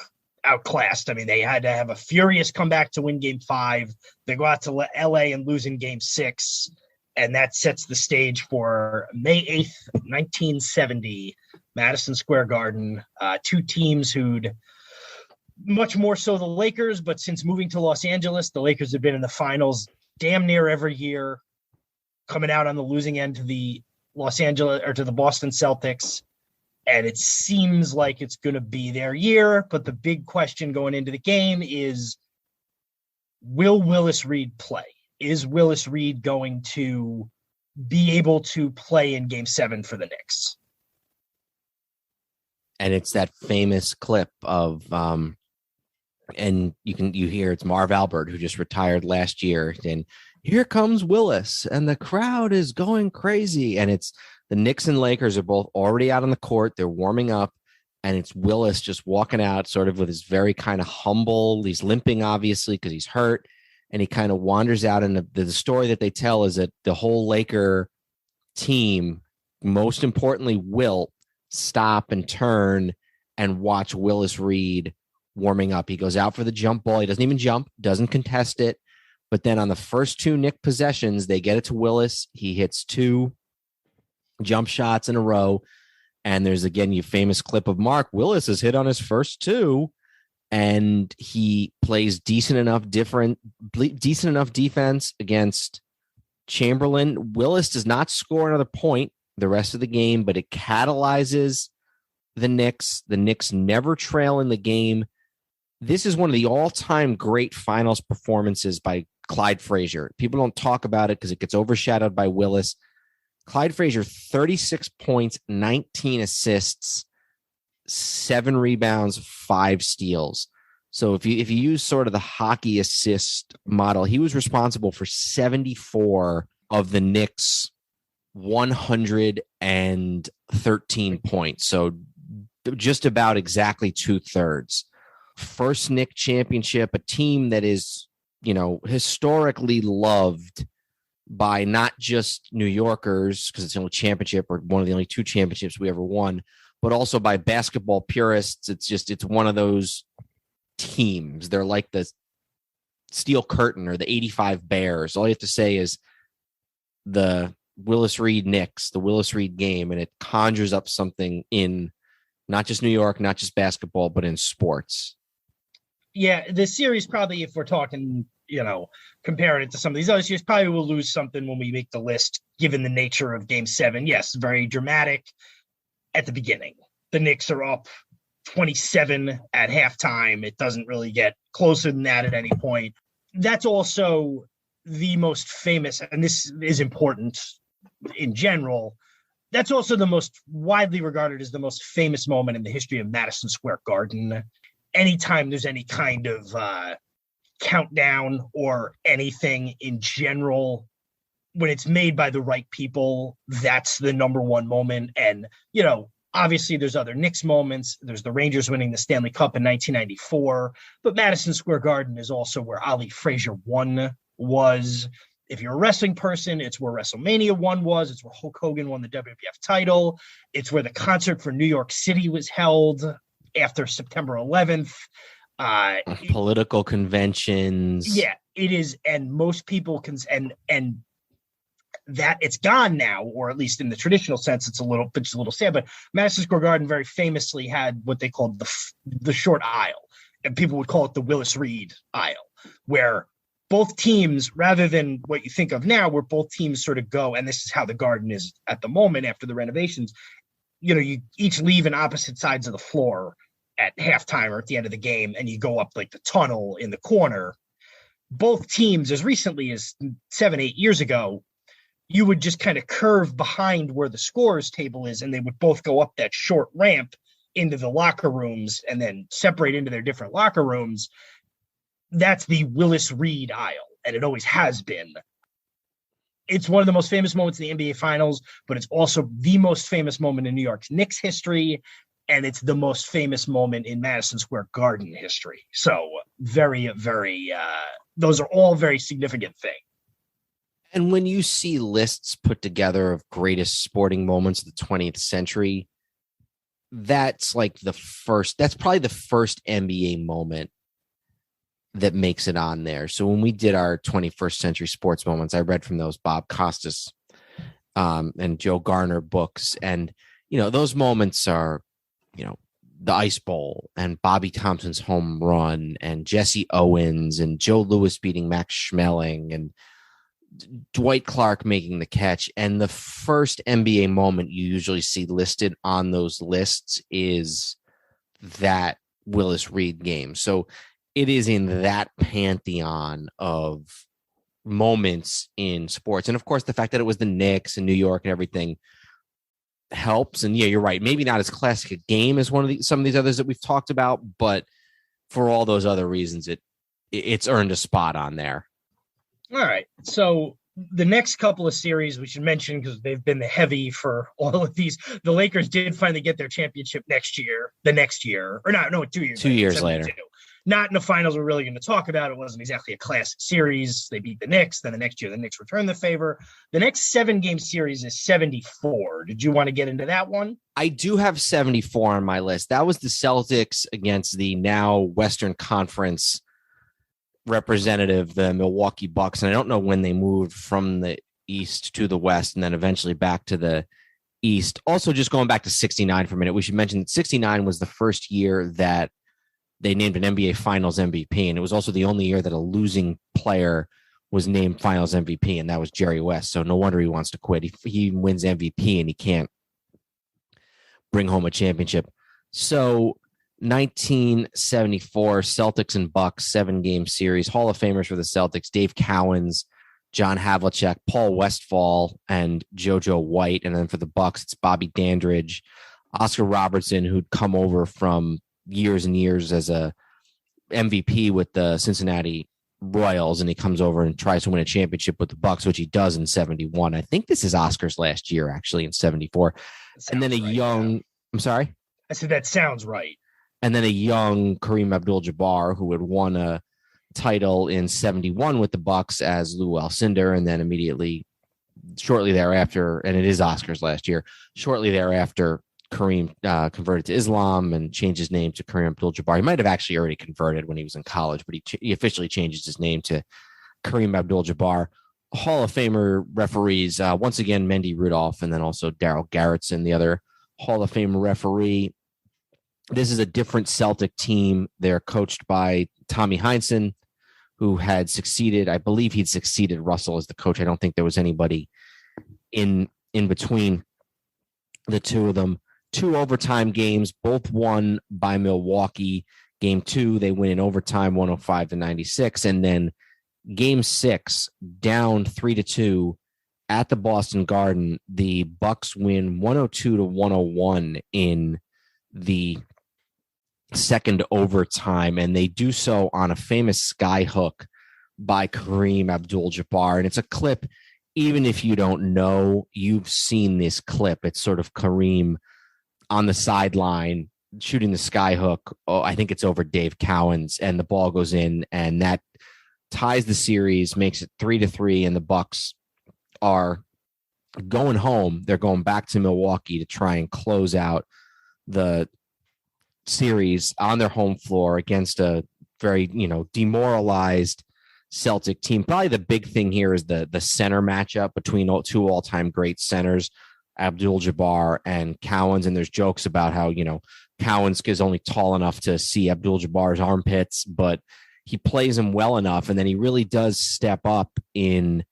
outclassed. I mean, they had to have a furious comeback to win game 5. They go out to LA and lose in game 6. And that sets the stage for May 8th, 1970, Madison Square Garden. 2 teams who'd much more so the Lakers, but since moving to Los Angeles, the Lakers have been in the finals damn near every year, coming out on the losing end to the to the Boston Celtics. And it seems like it's going to be their year. But the big question going into the game is, will Willis Reed play? Is Willis Reed going to be able to play in game 7 for the Knicks? And it's that famous clip of, and you hear it's Marv Albert, who just retired last year, and here comes Willis, and the crowd is going crazy. And it's the Knicks and Lakers are both already out on the court. They're warming up, and it's Willis just walking out sort of with his very kind of humble, he's limping obviously because he's hurt. And he kind of wanders out, and the story that they tell is that the whole Laker team, most importantly, Wilt, stop and turn and watch Willis Reed warming up. He goes out for the jump ball. He doesn't even jump, doesn't contest it. But then on the first 2 Knick possessions, they get it to Willis. He hits 2 jump shots in a row. And there's, again, your famous clip of Mark Willis has hit on his first 2. And he plays decent enough defense against Chamberlain. Willis does not score another point the rest of the game, but it catalyzes the Knicks. The Knicks never trail in the game. This is one of the all-time great finals performances by Clyde Frazier. People don't talk about it because it gets overshadowed by Willis. Clyde Frazier, 36 points, 19 assists, 7 rebounds, 5 steals. So if you use sort of the hockey assist model, he was responsible for 74 of the Knicks' 113 points. So just about exactly 2/3. First Knick championship, a team that is, historically loved by not just New Yorkers, because it's the only championship or one of the only 2 championships we ever won, but also by basketball purists. It's one of those teams. They're like the Steel Curtain or the 85 Bears. All you have to say is the Willis Reed Knicks, the Willis Reed game, and it conjures up something in not just New York, not just basketball, but in sports. Yeah, the series probably, if we're talking, comparing it to some of these other series, probably will lose something when we make the list, given the nature of Game 7. Yes, very dramatic at the beginning. The Knicks are up 27 at halftime. It doesn't really get closer than that at any point. That's also the most famous, and this is important in general, that's also the most widely regarded as the most famous moment in the history of Madison Square Garden. Anytime there's any kind of countdown or anything in general, when it's made by the right people, that's the number one moment. And, obviously there's other Knicks moments. There's the Rangers winning the Stanley Cup in 1994, but Madison Square Garden is also where Ali Frazier 1 was. If you're a wrestling person, it's where WrestleMania 1 was. It's where Hulk Hogan won the WWF title. It's where the concert for New York City was held after September 11th. Political conventions. Yeah, it is. And most people can, and that it's gone now, or at least in the traditional sense, it's a little sad, but Madison Square Garden very famously had what they called the short aisle, and people would call it the Willis Reed aisle, where both teams, rather than what you think of now, where both teams sort of go, and this is how the Garden is at the moment after the renovations, you each leave in opposite sides of the floor at halftime or at the end of the game, and you go up like the tunnel in the corner. Both teams, as recently as 7-8 years ago, you would just kind of curve behind where the scorers table is, and they would both go up that short ramp into the locker rooms and then separate into their different locker rooms. That's the Willis Reed aisle, and it always has been. It's one of the most famous moments in the NBA Finals, but it's also the most famous moment in New York's Knicks history, and it's the most famous moment in Madison Square Garden history. So very, very, those are all very significant things. And when you see lists put together of greatest sporting moments of the 20th century, that's probably the first NBA moment that makes it on there. So when we did our 21st century sports moments, I read from those Bob Costas and Joe Garner books. And, those moments are, the Ice Bowl and Bobby Thompson's home run and Jesse Owens and Joe Louis beating Max Schmeling and Dwight Clark making the catch. And the first NBA moment you usually see listed on those lists is that Willis Reed game. So it is in that pantheon of moments in sports. And of course, the fact that it was the Knicks and New York and everything helps. And yeah, you're right. Maybe not as classic a game as some of these others that we've talked about, but for all those other reasons, it's earned a spot on there. All right. So the next couple of series we should mention, because they've been the heavy for all of these. The Lakers did finally get their championship the next year. Or no, 2 years 2 years later. Not in the finals we're really going to talk about. It wasn't exactly a classic series. They beat the Knicks. Then the next year, the Knicks returned the favor. The next 7-game series is 74. Did you want to get into that one? I do have 74 on my list. That was the Celtics against the now Western Conference representative, the Milwaukee Bucks. And I don't know when they moved from the East to the West and then eventually back to the East. Also, just going back to 69 for a minute, we should mention that 69 was the first year that they named an NBA Finals MVP, and it was also the only year that a losing player was named Finals MVP, and that was Jerry West. So no wonder he wants to quit. He wins MVP and he can't bring home a championship. So 1974 Celtics and Bucks 7-game series. Hall of Famers for the Celtics: Dave Cowens, John Havlicek, Paul Westphal, and JoJo White. And then for the Bucks, it's Bobby Dandridge, Oscar Robertson, who'd come over from years and years as a MVP with the Cincinnati Royals, and he comes over and tries to win a championship with the Bucks, which he does in 71. I think this is Oscar's last year, actually, in 74. And then I'm sorry? I said that sounds right. And then a young Kareem Abdul-Jabbar, who had won a title in 71 with the Bucks as Lou Alcindor, and then immediately, shortly thereafter, and it is Oscar's last year, shortly thereafter, Kareem converted to Islam and changed his name to Kareem Abdul-Jabbar. He might have actually already converted when he was in college, but he officially changes his name to Kareem Abdul-Jabbar. Hall of Famer referees, once again, Mendy Rudolph, and then also Darryl Garrettson, the other Hall of Fame referee. This is a different Celtic team. They're coached by Tommy Heinsohn, who had succeeded. I believe he'd succeeded Russell as the coach. I don't think there was anybody in between the two of them. 2 overtime games, both won by Milwaukee. Game 2, they win in overtime, 105-96. And then game 6, down 3-2 at the Boston Garden. The Bucks win 102-101 in the second overtime, and they do so on a famous sky hook by Kareem Abdul-Jabbar. And it's a clip, even if you don't know, you've seen this clip. It's sort of Kareem on the sideline shooting the sky hook. Oh, I think it's over Dave Cowens, and the ball goes in, and that ties the series, makes it 3-3, and the Bucks are going home. They're going back to Milwaukee to try and close out the series on their home floor against a very, demoralized Celtic team. Probably the big thing here is the center matchup between 2 all-time great centers, Abdul-Jabbar and Cowens. And there's jokes about how, Cowens is only tall enough to see Abdul-Jabbar's armpits, but he plays him well enough. And then he really does step up in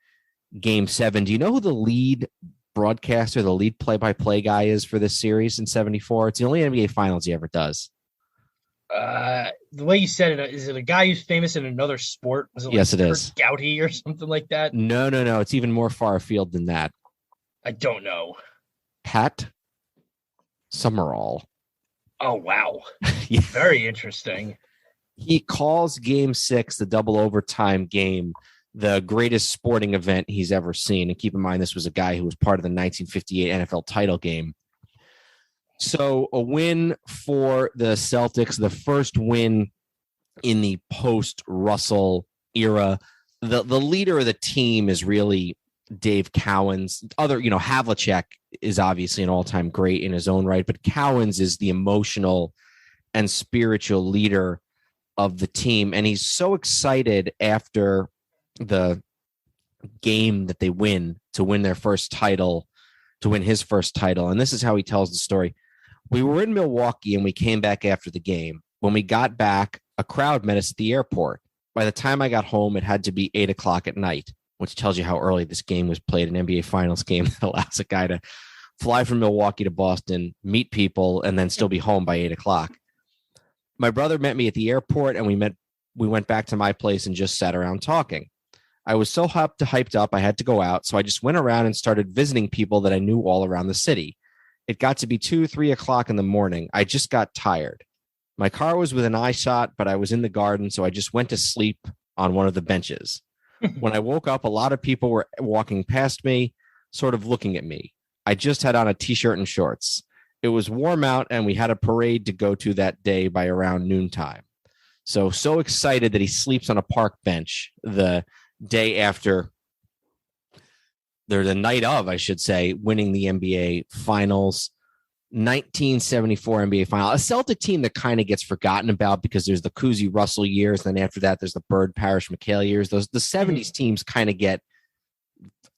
game 7. Do you know who the lead broadcaster, the lead play-by-play guy is for this series in 74? It's the only NBA Finals he ever does. The way you said it, is it a guy who's famous in another sport? Was it like yes, it Kurt is. Gouty or something like that? No. It's even more far afield than that. I don't know. Pat Summerall. Oh, wow. Yeah. Very interesting. He calls game 6, the double overtime game, the greatest sporting event he's ever seen. And keep in mind, this was a guy who was part of the 1958 NFL title game. So a win for the Celtics, the first win in the post-Russell era. The leader of the team is really Dave Cowens. Havlicek is obviously an all-time great in his own right, but Cowens is the emotional and spiritual leader of the team. And he's so excited after the game that they win to win their first title, to win his first title. And this is how he tells the story. We were in Milwaukee and we came back after the game. When we got back, a crowd met us at the airport. By the time I got home, it had to be 8:00 at night, which tells you how early this game was played, an NBA Finals game that allows a guy to fly from Milwaukee to Boston, meet people, and then still be home by 8:00. My brother met me at the airport, and we went back to my place and just sat around talking. I was so hyped up, I had to go out, so I just went around and started visiting people that I knew all around the city. It got to be 2-3 o'clock in the morning. I just got tired. My car was within eye shot, but I was in the garden, so I just went to sleep on one of the benches. When I woke up, a lot of people were walking past me, sort of looking at me. I just had on a t-shirt and shorts. It was warm out, and we had a parade to go to that day by around noontime. So excited that he sleeps on a park bench the day after, the night of, I should say, winning the NBA Finals. 1974 NBA Final. A Celtic team that kind of gets forgotten about because there's the Cousy Russell years. And then after that, there's the Bird Parrish McHale years. The 70s teams kind of get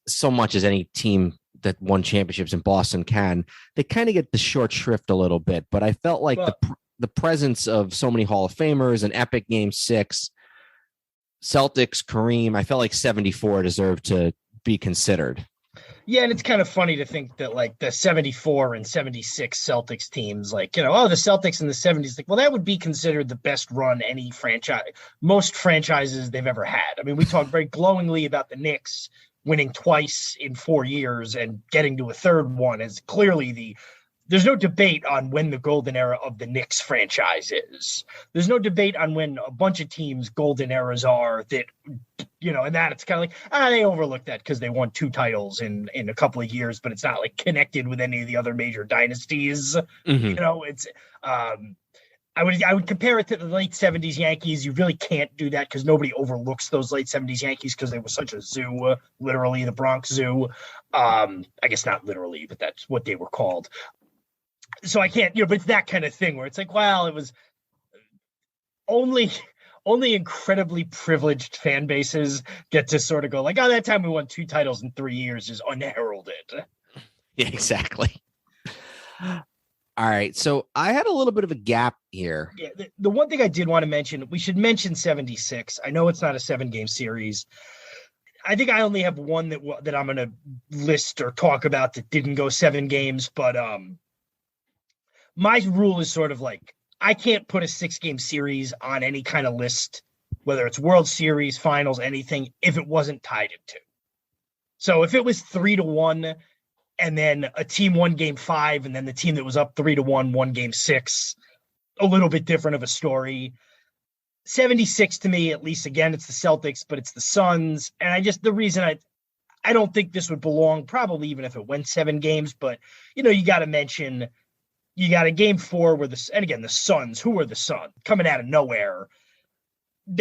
so much as any team that won championships in Boston can. They kind of get the short shrift a little bit. But I felt like the presence of so many Hall of Famers, an epic game 6, Celtics, Kareem, I felt like 74 deserved to be considered. Yeah, and it's kind of funny to think that like the 74 and 76 Celtics teams, like, oh, the Celtics in the 70s, like, well, that would be considered the best run any franchise, most franchises they've ever had. I mean, we talk very glowingly about the Knicks winning twice in 4 years and getting to a third one as clearly there's no debate on when the golden era of the Knicks franchise is. There's no debate on when a bunch of teams' golden eras are that, and that it's kind of like, they overlooked that because they won 2 titles in a couple of years, but it's not like connected with any of the other major dynasties. Mm-hmm. It's, I would compare it to the late 70s Yankees. You really can't do that because nobody overlooks those late 70s Yankees because they were such a zoo, literally the Bronx Zoo. I guess not literally, but that's what they were called. So I can't, but it's that kind of thing where it's like, well, it was only incredibly privileged fan bases get to sort of go like, that time we won 2 titles in 3 years is unheralded. Yeah, exactly. All right. So I had a little bit of a gap here. Yeah. The one thing I did want to mention, we should mention 76. I know it's not a 7-game series. I think I only have one that I'm going to list or talk about that didn't go 7 games, but, my rule is sort of like, I can't put a 6-game series on any kind of list, whether it's World Series, finals, anything, if it wasn't tied at 2. So if it was 3-1 and then a team won game 5 and then the team that was up 3-1 won game 6, a little bit different of a story. 76 to me, at least, again, it's the Celtics, but it's the Suns. And the reason I don't think this would belong, probably even if it went 7 games, but, you got to mention, you got a game 4 where and again, the Suns, who are the Suns? Coming out of nowhere.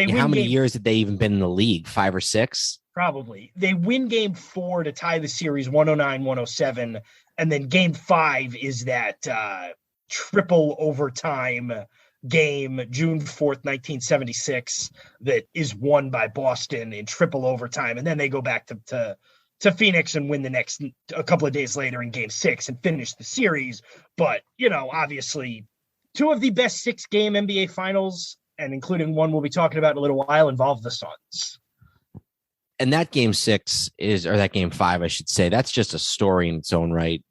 How many years had they even been in the league? 5 or 6? Probably. They win game 4 to tie the series 109-107. And then game 5 is that triple overtime game, June 4th, 1976, that is won by Boston in triple overtime. And then they go back to Phoenix and win a couple of days later in game 6 and finish the series. But, obviously 2 of the best 6-game NBA finals, and including one we'll be talking about in a little while, involve the Suns. And that game 6 or that game 5, I should say, that's just a story in its own right.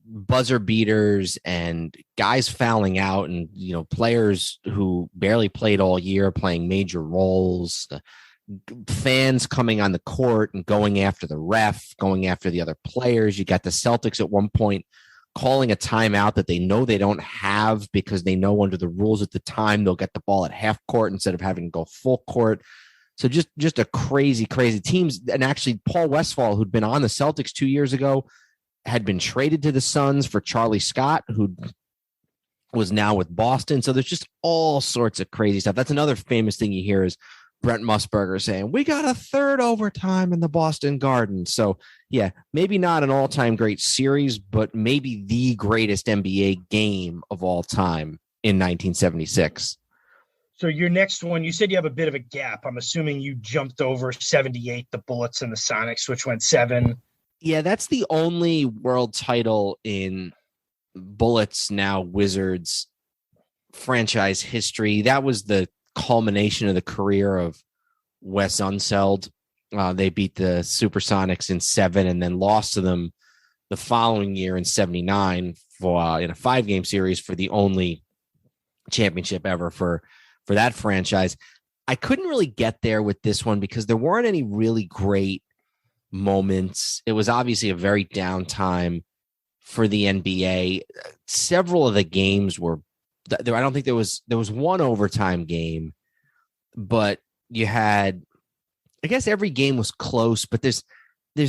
Buzzer beaters and guys fouling out and, players who barely played all year playing major roles, fans coming on the court and going after the ref, going after the other players. You got the Celtics at one point calling a timeout that they know they don't have because they know under the rules at the time they'll get the ball at half court instead of having to go full court. So just a crazy teams. And actually Paul Westphal, who'd been on the Celtics 2 years ago, had been traded to the Suns for Charlie Scott, who was now with Boston. So there's just all sorts of crazy stuff. That's another famous thing you hear is Brent Musburger saying, we got a 3rd overtime in the Boston Garden. So, yeah, maybe not an all-time great series, but maybe the greatest NBA game of all time in 1976. So your next one, you said you have a bit of a gap. I'm assuming you jumped over 78, the Bullets and the Sonics, which went 7. Yeah, that's the only world title in Bullets, now Wizards, franchise history. That was the culmination of the career of Wes Unseld. They beat the Supersonics in 7 and then lost to them the following year in 79 for in a 5-game series for the only championship ever for that franchise. I couldn't really get there with this one because there weren't any really great moments. It was obviously a very down time for the NBA. Several of the games were there. I don't think there was one overtime game, but you had, I guess every game was close, but there's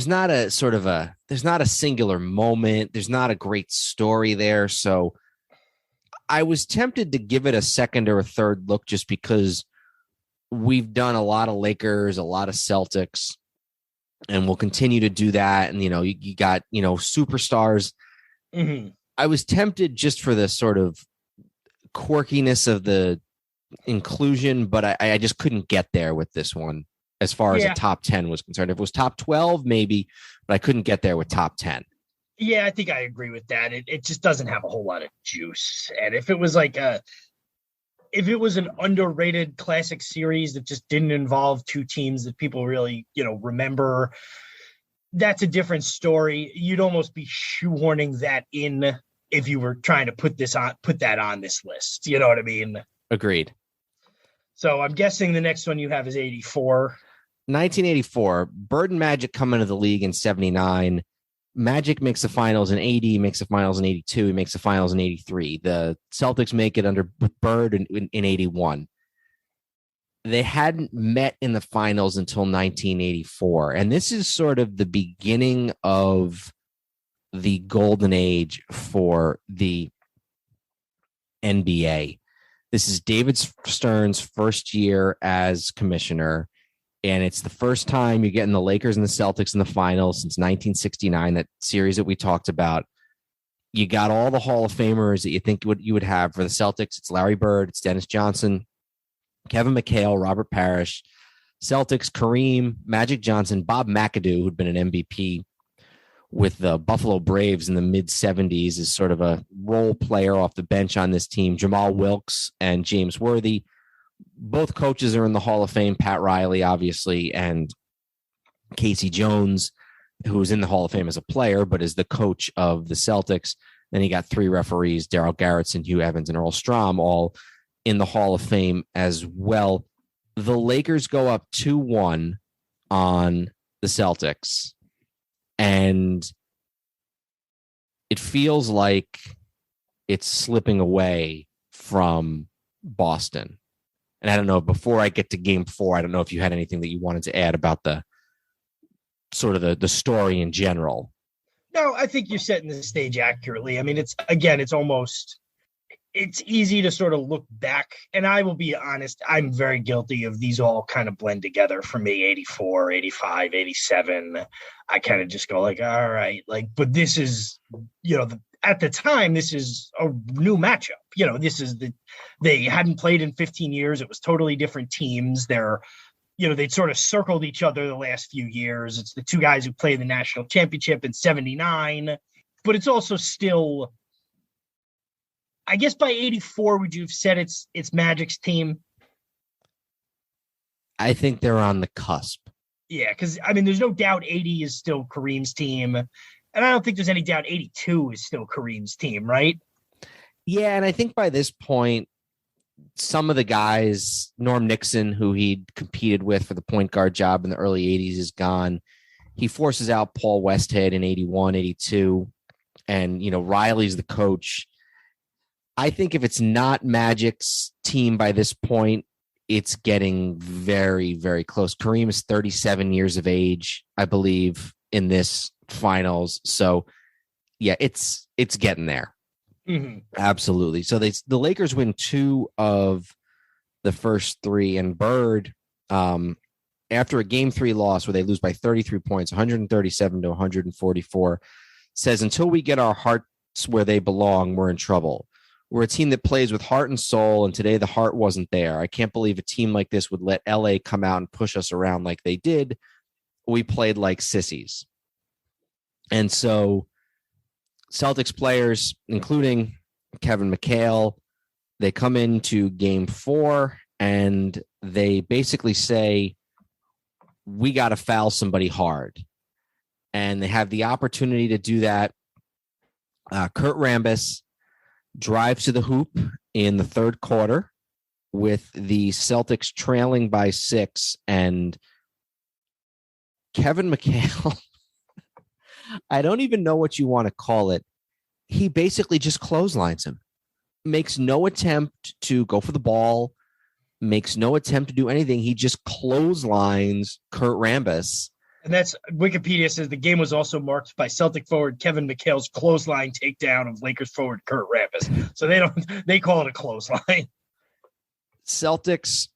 not a singular moment. There's not a great story there. So I was tempted to give it a second or a third look just because we've done a lot of Lakers, a lot of Celtics, and we'll continue to do that. And, you got, superstars. Mm-hmm. I was tempted just for the sort of quirkiness of the inclusion, but I just couldn't get there with this one as far as a top 10 was concerned. If it was top 12, maybe, but I couldn't get there with top 10. Yeah, I think I agree with that. It just doesn't have a whole lot of juice. And if it was like if it was an underrated classic series that just didn't involve two teams that people really, remember, that's a different story. You'd almost be shoehorning that in if you were trying to put that on this list. You know what I mean? Agreed. So I'm guessing the next one you have is 84. 1984, Bird and Magic come into the league in 79. Magic makes the finals in 80, makes the finals in 82, he makes the finals in 83. The Celtics make it under Bird in 81. They hadn't met in the finals until 1984. And this is sort of the beginning of the golden age for the NBA. This is David Stern's first year as commissioner. And it's the first time you're getting the Lakers and the Celtics in the finals since 1969, that series that we talked about. You got all the Hall of Famers that you think you would have. For the Celtics, it's Larry Bird, it's Dennis Johnson, Kevin McHale, Robert Parrish. Celtics, Kareem, Magic Johnson, Bob McAdoo, who'd been an MVP with the Buffalo Braves in the mid-'70s, is sort of a role player off the bench on this team. Jamal Wilkes and James Worthy. Both coaches are in the Hall of Fame. Pat Riley, obviously, and Casey Jones, who was in the Hall of Fame as a player, but is the coach of the Celtics. Then you got three referees, Darryl Garretson, Hugh Evans, and Earl Strom, all in the Hall of Fame as well. The Lakers go up 2-1 on the Celtics, and it feels like it's slipping away from Boston. And I don't know, before I get to game 4, I don't know if you had anything that you wanted to add about the sort of the story in general. No, I think you're setting the stage accurately. I mean, it's easy to sort of look back, and I will be honest, I'm very guilty of these all kind of blend together for me. 84, 85, 87. I kind of just go like, all right, but this is, at the time, this is a new matchup. They hadn't played in 15 years. It was totally different teams. They'd sort of circled each other the last few years. It's the two guys who played the national championship in 79, but it's also still, I guess by 84, would you have said it's Magic's team? I think they're on the cusp. Yeah, because, I mean, there's no doubt 80 is still Kareem's team. And I don't think there's any doubt 82 is still Kareem's team, right? Yeah, and I think by this point, some of the guys, Norm Nixon, who he'd competed with for the point guard job in the early 80s, is gone. He forces out Paul Westhead in 81, 82. And, Riley's the coach. I think if it's not Magic's team by this point, it's getting very, very close. Kareem is 37 years of age, I believe, in this finals. So, yeah, it's getting there. Mm-hmm. Absolutely. So the Lakers win 2 of the first 3, and Bird, after a game 3 loss where they lose by 33 points, 137 to 144, says, until we get our hearts where they belong, we're in trouble. We're a team that plays with heart and soul, and today the heart wasn't there. I can't believe a team like this would let LA come out and push us around like they did. We played like sissies. And so Celtics players, including Kevin McHale, they come into game 4 and they basically say, we got to foul somebody hard. And they have the opportunity to do that. Kurt Rambis drives to the hoop in the third quarter with the Celtics trailing by 6, and Kevin McHale, I don't even know what you want to call it. He basically just clotheslines him, makes no attempt to go for the ball, makes no attempt to do anything. He just clotheslines Kurt Rambis. And that's, Wikipedia says the game was also marked by Celtic forward Kevin McHale's clothesline takedown of Lakers forward Kurt Rambis. So they call it a clothesline. Celtics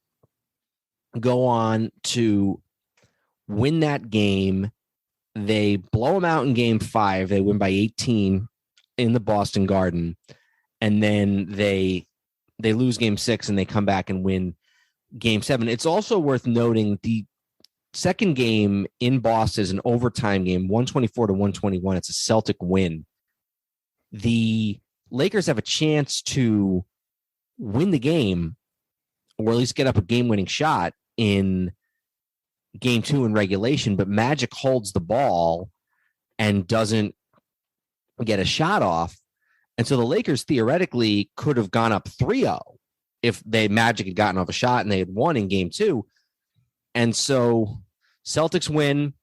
go on to win that game. They blow them out in game 5. They win by 18 in the Boston Garden. And then they lose game 6 and they come back and win game 7. It's also worth noting the second game in Boston is an overtime game, 124 to 121. It's a Celtic win. The Lakers have a chance to win the game or at least get up a game-winning shot in game 2 in regulation, but Magic holds the ball and doesn't get a shot off. And so the Lakers theoretically could have gone up 3-0 if Magic had gotten off a shot and they had won in game 2. And so Celtics win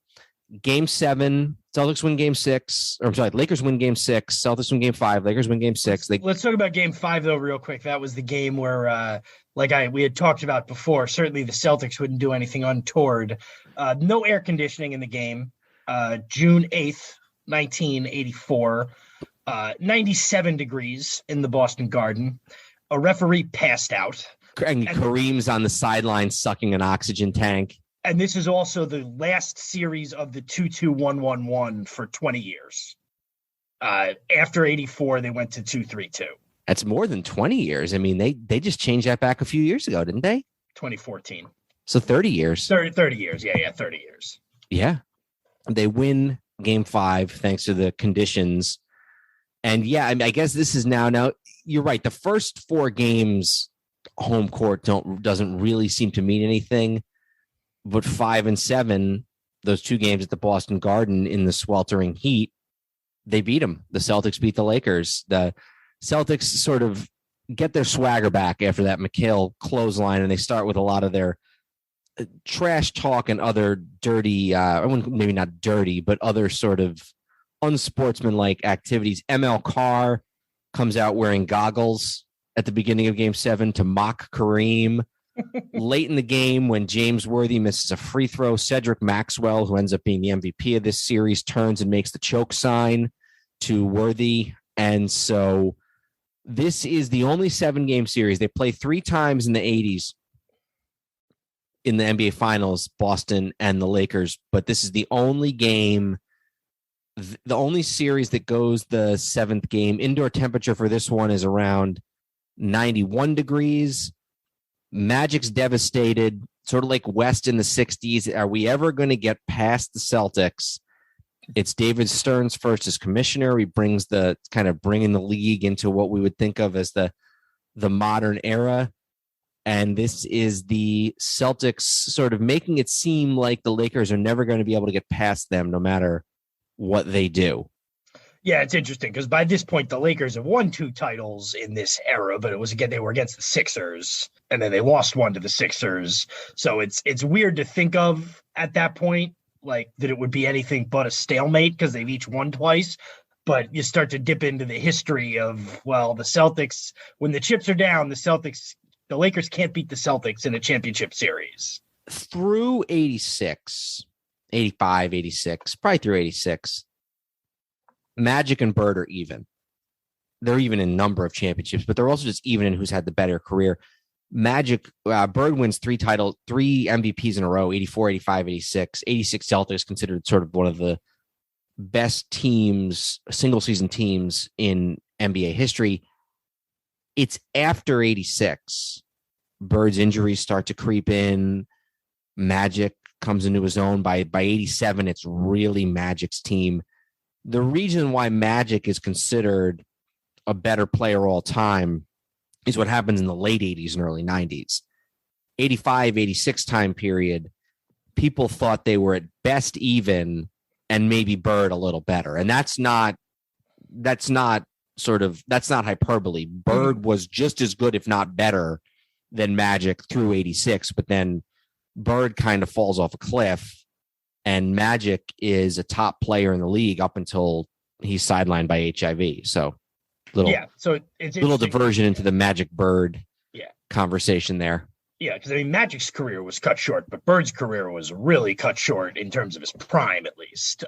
game 7, Celtics win game 6, or I'm sorry, Lakers win game 6, Celtics win game 5, Lakers win game 6. Let's talk about game 5 though real quick. That was the game where we had talked about before, certainly the Celtics wouldn't do anything untoward. No air conditioning in the game. June 8th, 1984. 97 degrees in the Boston Garden. A referee passed out. And Kareem's on the sideline sucking an oxygen tank. And this is also the last series of the 2-2-1-1-1 for 20 years. After 84, they went to 2-3-2. That's more than 20 years. I mean, they just changed that back a few years ago, didn't they? 2014. So 30 years. 30 years. Yeah, 30 years. Yeah. They win game 5 thanks to the conditions. And yeah, I mean, I guess this is now you're right. The first 4 games home court doesn't really seem to mean anything. But 5 and 7, those 2 games at the Boston Garden in the sweltering heat, they beat them. The Celtics beat the Lakers. The Celtics sort of get their swagger back after that McHale clothesline, and they start with a lot of their trash talk and other dirty, maybe not dirty, but other sort of unsportsmanlike activities. ML Carr comes out wearing goggles at the beginning of game 7 to mock Kareem. Late in the game, when James Worthy misses a free throw, Cedric Maxwell, who ends up being the MVP of this series, turns and makes the choke sign to Worthy. And so this is the only 7-game series. They play 3 times in the 80s in the NBA Finals, Boston and the Lakers. But this is the only game, the only series that goes the 7th game. Indoor temperature for this one is around 91 degrees. Magic's devastated, sort of like West in the 60s. Are we ever going to get past the Celtics? It's David Stern's first as commissioner. He brings bringing the league into what we would think of as the modern era. And this is the Celtics sort of making it seem like the Lakers are never going to be able to get past them no matter what they do. Yeah, it's interesting because by this point, the Lakers have won 2 titles in this era, but they were against the Sixers, and then they lost 1 to the Sixers. So it's weird to think of at that point, like that it would be anything but a stalemate because they've each won twice. But you start to dip into the history of, well, the Celtics, when the chips are down, the Lakers can't beat the Celtics in a championship series. Through 86, 85, 86, probably through 86, Magic and Bird are even. They're even in number of championships, but they're also just even in who's had the better career. Bird wins 3 MVPs in a row, 84, 85, 86. 86 Celtics considered sort of one of the best teams, single season teams in NBA history. It's after 86. Bird's injuries start to creep in. Magic comes into his own. By 87, it's really Magic's team. The reason why Magic is considered a better player all time is what happens in the late 80s and early 90s. 85, 86 time period, people thought they were at best even and maybe Bird a little better. And that's not hyperbole. Bird was just as good, if not better, than Magic through 86, but then Bird kind of falls off a cliff. And Magic is a top player in the league up until he's sidelined by HIV. So it's a little diversion into the Magic Bird conversation there. Yeah, because Magic's career was cut short, but Bird's career was really cut short in terms of his prime, at least.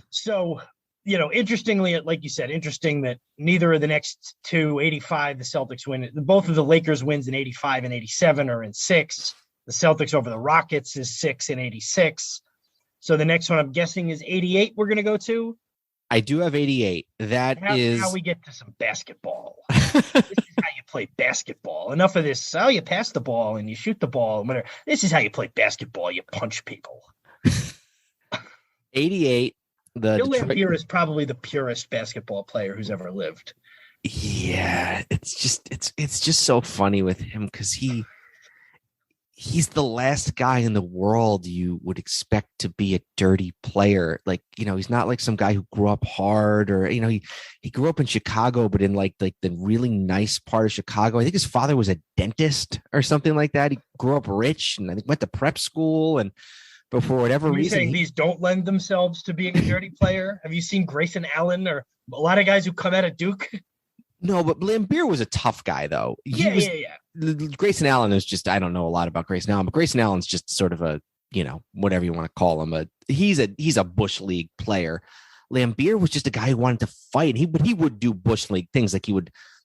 So, interestingly, like you said, interesting that neither of the next 2, 85, the Celtics win. Both of the Lakers wins in 85 and 87 are in 6. The Celtics over the Rockets is 6 and 86. So the next one I'm guessing is 88 we're going to go to. I do have 88. Is how we get to some basketball. This is how you play basketball. Enough of this. Oh, you pass the ball and you shoot the ball. And whatever. This is how you play basketball. You punch people. 88. Bill Laimbeer is probably the purest basketball player who's ever lived. Yeah, it's just so funny with him because he's the last guy in the world you would expect to be a dirty player. Like, he's not like some guy who grew up hard or, he grew up in Chicago, but in like the really nice part of Chicago. I think his father was a dentist or something like that. He grew up rich and I think went to prep school. But for whatever You're reason, saying these don't lend themselves to being a dirty player? Have you seen Grayson Allen or a lot of guys who come out of Duke? no, but Lambeer was a tough guy though. Yeah. Grayson Allen is just, I don't know a lot about Grayson Allen, but Grayson Allen's just sort of a, whatever you want to call him. But he's a Bush League player. Lambeer was just a guy who wanted to fight. He would do Bush League things. Like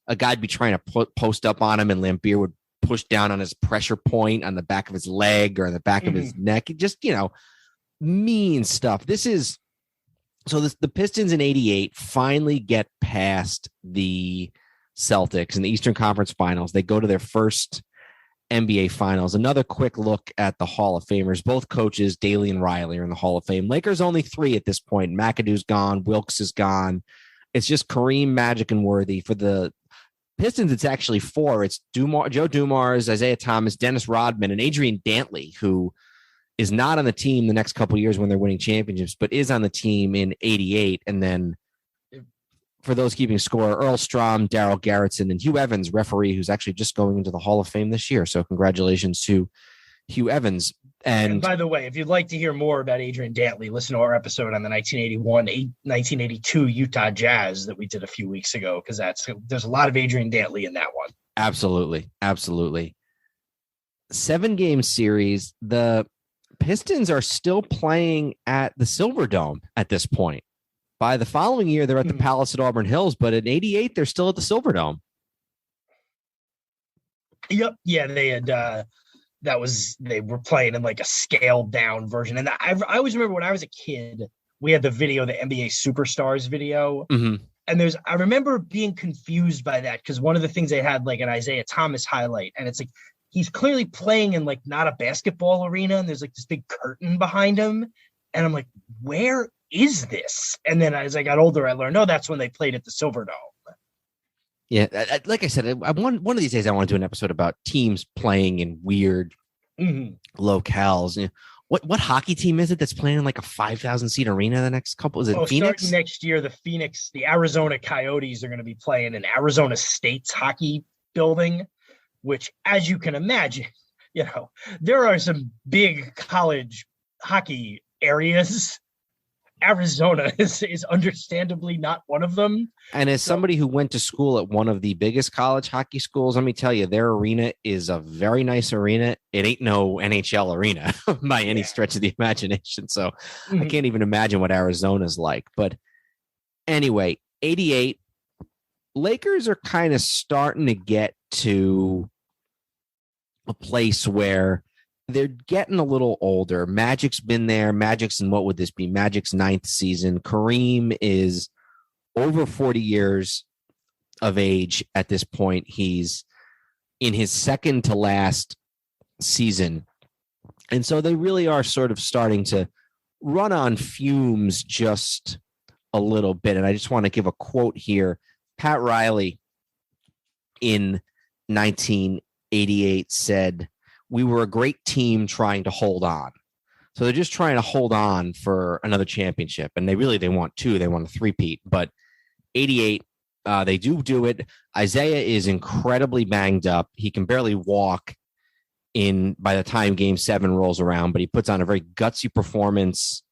a guy'd be trying to post up on him and Lambeer would push down on his pressure point on the back of his leg or the back of his neck. Just, mean stuff. The Pistons in 88 finally get past the Celtics in the Eastern Conference Finals. They go to their first NBA Finals. Another quick look at the Hall of Famers. Both coaches, Daly and Riley, are in the Hall of Fame. Lakers only 3 at this point. McAdoo's gone. Wilkes is gone. It's just Kareem, Magic, and Worthy. For the Pistons, it's actually 4. It's Joe Dumars, Isaiah Thomas, Dennis Rodman, and Adrian Dantley, who is not on the team the next couple of years when they're winning championships, but is on the team in 88. And then for those keeping score, Earl Strom, Darryl Garrettson, and Hugh Evans, referee, who's actually just going into the Hall of Fame this year. So congratulations to Hugh Evans. And by the way, if you'd like to hear more about Adrian Dantley, listen to our episode on the 1982 Utah Jazz that we did a few weeks ago, because there's a lot of Adrian Dantley in that one. Absolutely. 7-game series. The Pistons are still playing at the Silverdome at this point. By the following year, they're at the Palace at Auburn Hills, but in 88, they're still at the Silverdome. Yep. Yeah, they had they were playing in like a scaled down version. And I always remember when I was a kid, we had the video, the NBA Superstars video. Mm-hmm. And I remember being confused by that because one of the things they had like an Isaiah Thomas highlight, and it's like he's clearly playing in like not a basketball arena, and there's like this big curtain behind him. And I'm like, where is this? And then as I got older, I learned, no, that's when they played at the Silverdome. Yeah, like I said, one of these days I want to do an episode about teams playing in weird locales. What hockey team is it that's playing in like a 5,000 seat arena the next couple? Is it Phoenix? Starting next year, the Arizona Coyotes are going to be playing in Arizona State's hockey building, which, as you can imagine, there are some big college hockey areas. Arizona is understandably not one of them. And as somebody who went to school at one of the biggest college hockey schools, let me tell you, their arena is a very nice arena. It ain't no NHL arena by any stretch of the imagination. So I can't even imagine what Arizona's like. But anyway, 88, Lakers are kind of starting to get to a place where they're getting a little older. Magic's been there. Magic's in, what would this be? Magic's 9th season. Kareem is over 40 years of age at this point. He's in his second to last season. And so they really are sort of starting to run on fumes just a little bit. And I just want to give a quote here. Pat Riley in 1988 said, "We were a great team trying to hold on." So they're just trying to hold on for another championship. And they want 2. They want a 3-peat. But 88, they do it. Isaiah is incredibly banged up. He can barely walk by the time Game 7 rolls around, but he puts on a very gutsy performance,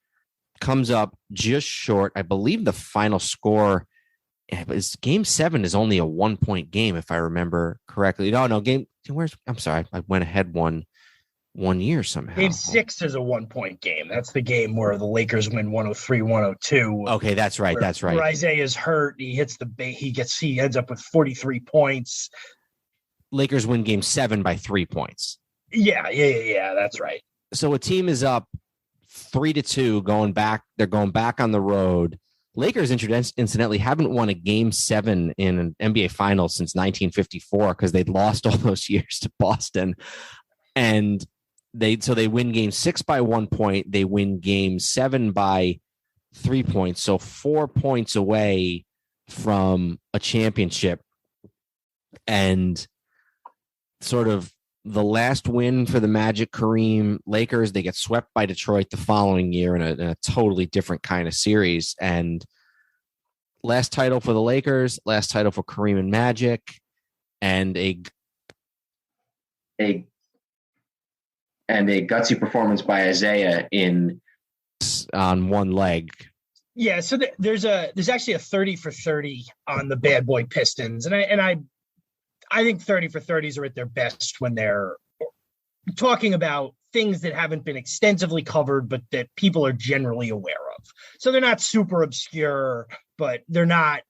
comes up just short. I believe the final score is Game 7 is only a 1-point game, if I remember correctly. No, I'm sorry. I went ahead one year somehow. Game 6 is a 1-point game. That's the game where the Lakers win 103-102. Okay, that's right. Where Isaiah's hurt. He hits he ends up with 43 points. Lakers win Game 7 by 3 points. Yeah. That's right. So a team is up 3-2 going back. They're going back on the road. Lakers, incidentally, haven't won a Game 7 in an NBA Finals since 1954 because they'd lost all those years to Boston. And they win Game 6 by 1 point. They win Game 7 by 3 points. So 4 points away from a championship, and sort of the last win for the Magic, Kareem, Lakers, they get swept by Detroit the following year in a totally different kind of series. And last title for the Lakers, last title for Kareem and Magic, and a gutsy performance by Isaiah on one leg. Yeah, so there's actually a 30 for 30 on the Bad Boy Pistons, and I think 30 for 30s are at their best when they're talking about things that haven't been extensively covered, but that people are generally aware of. So they're not super obscure, but they're not,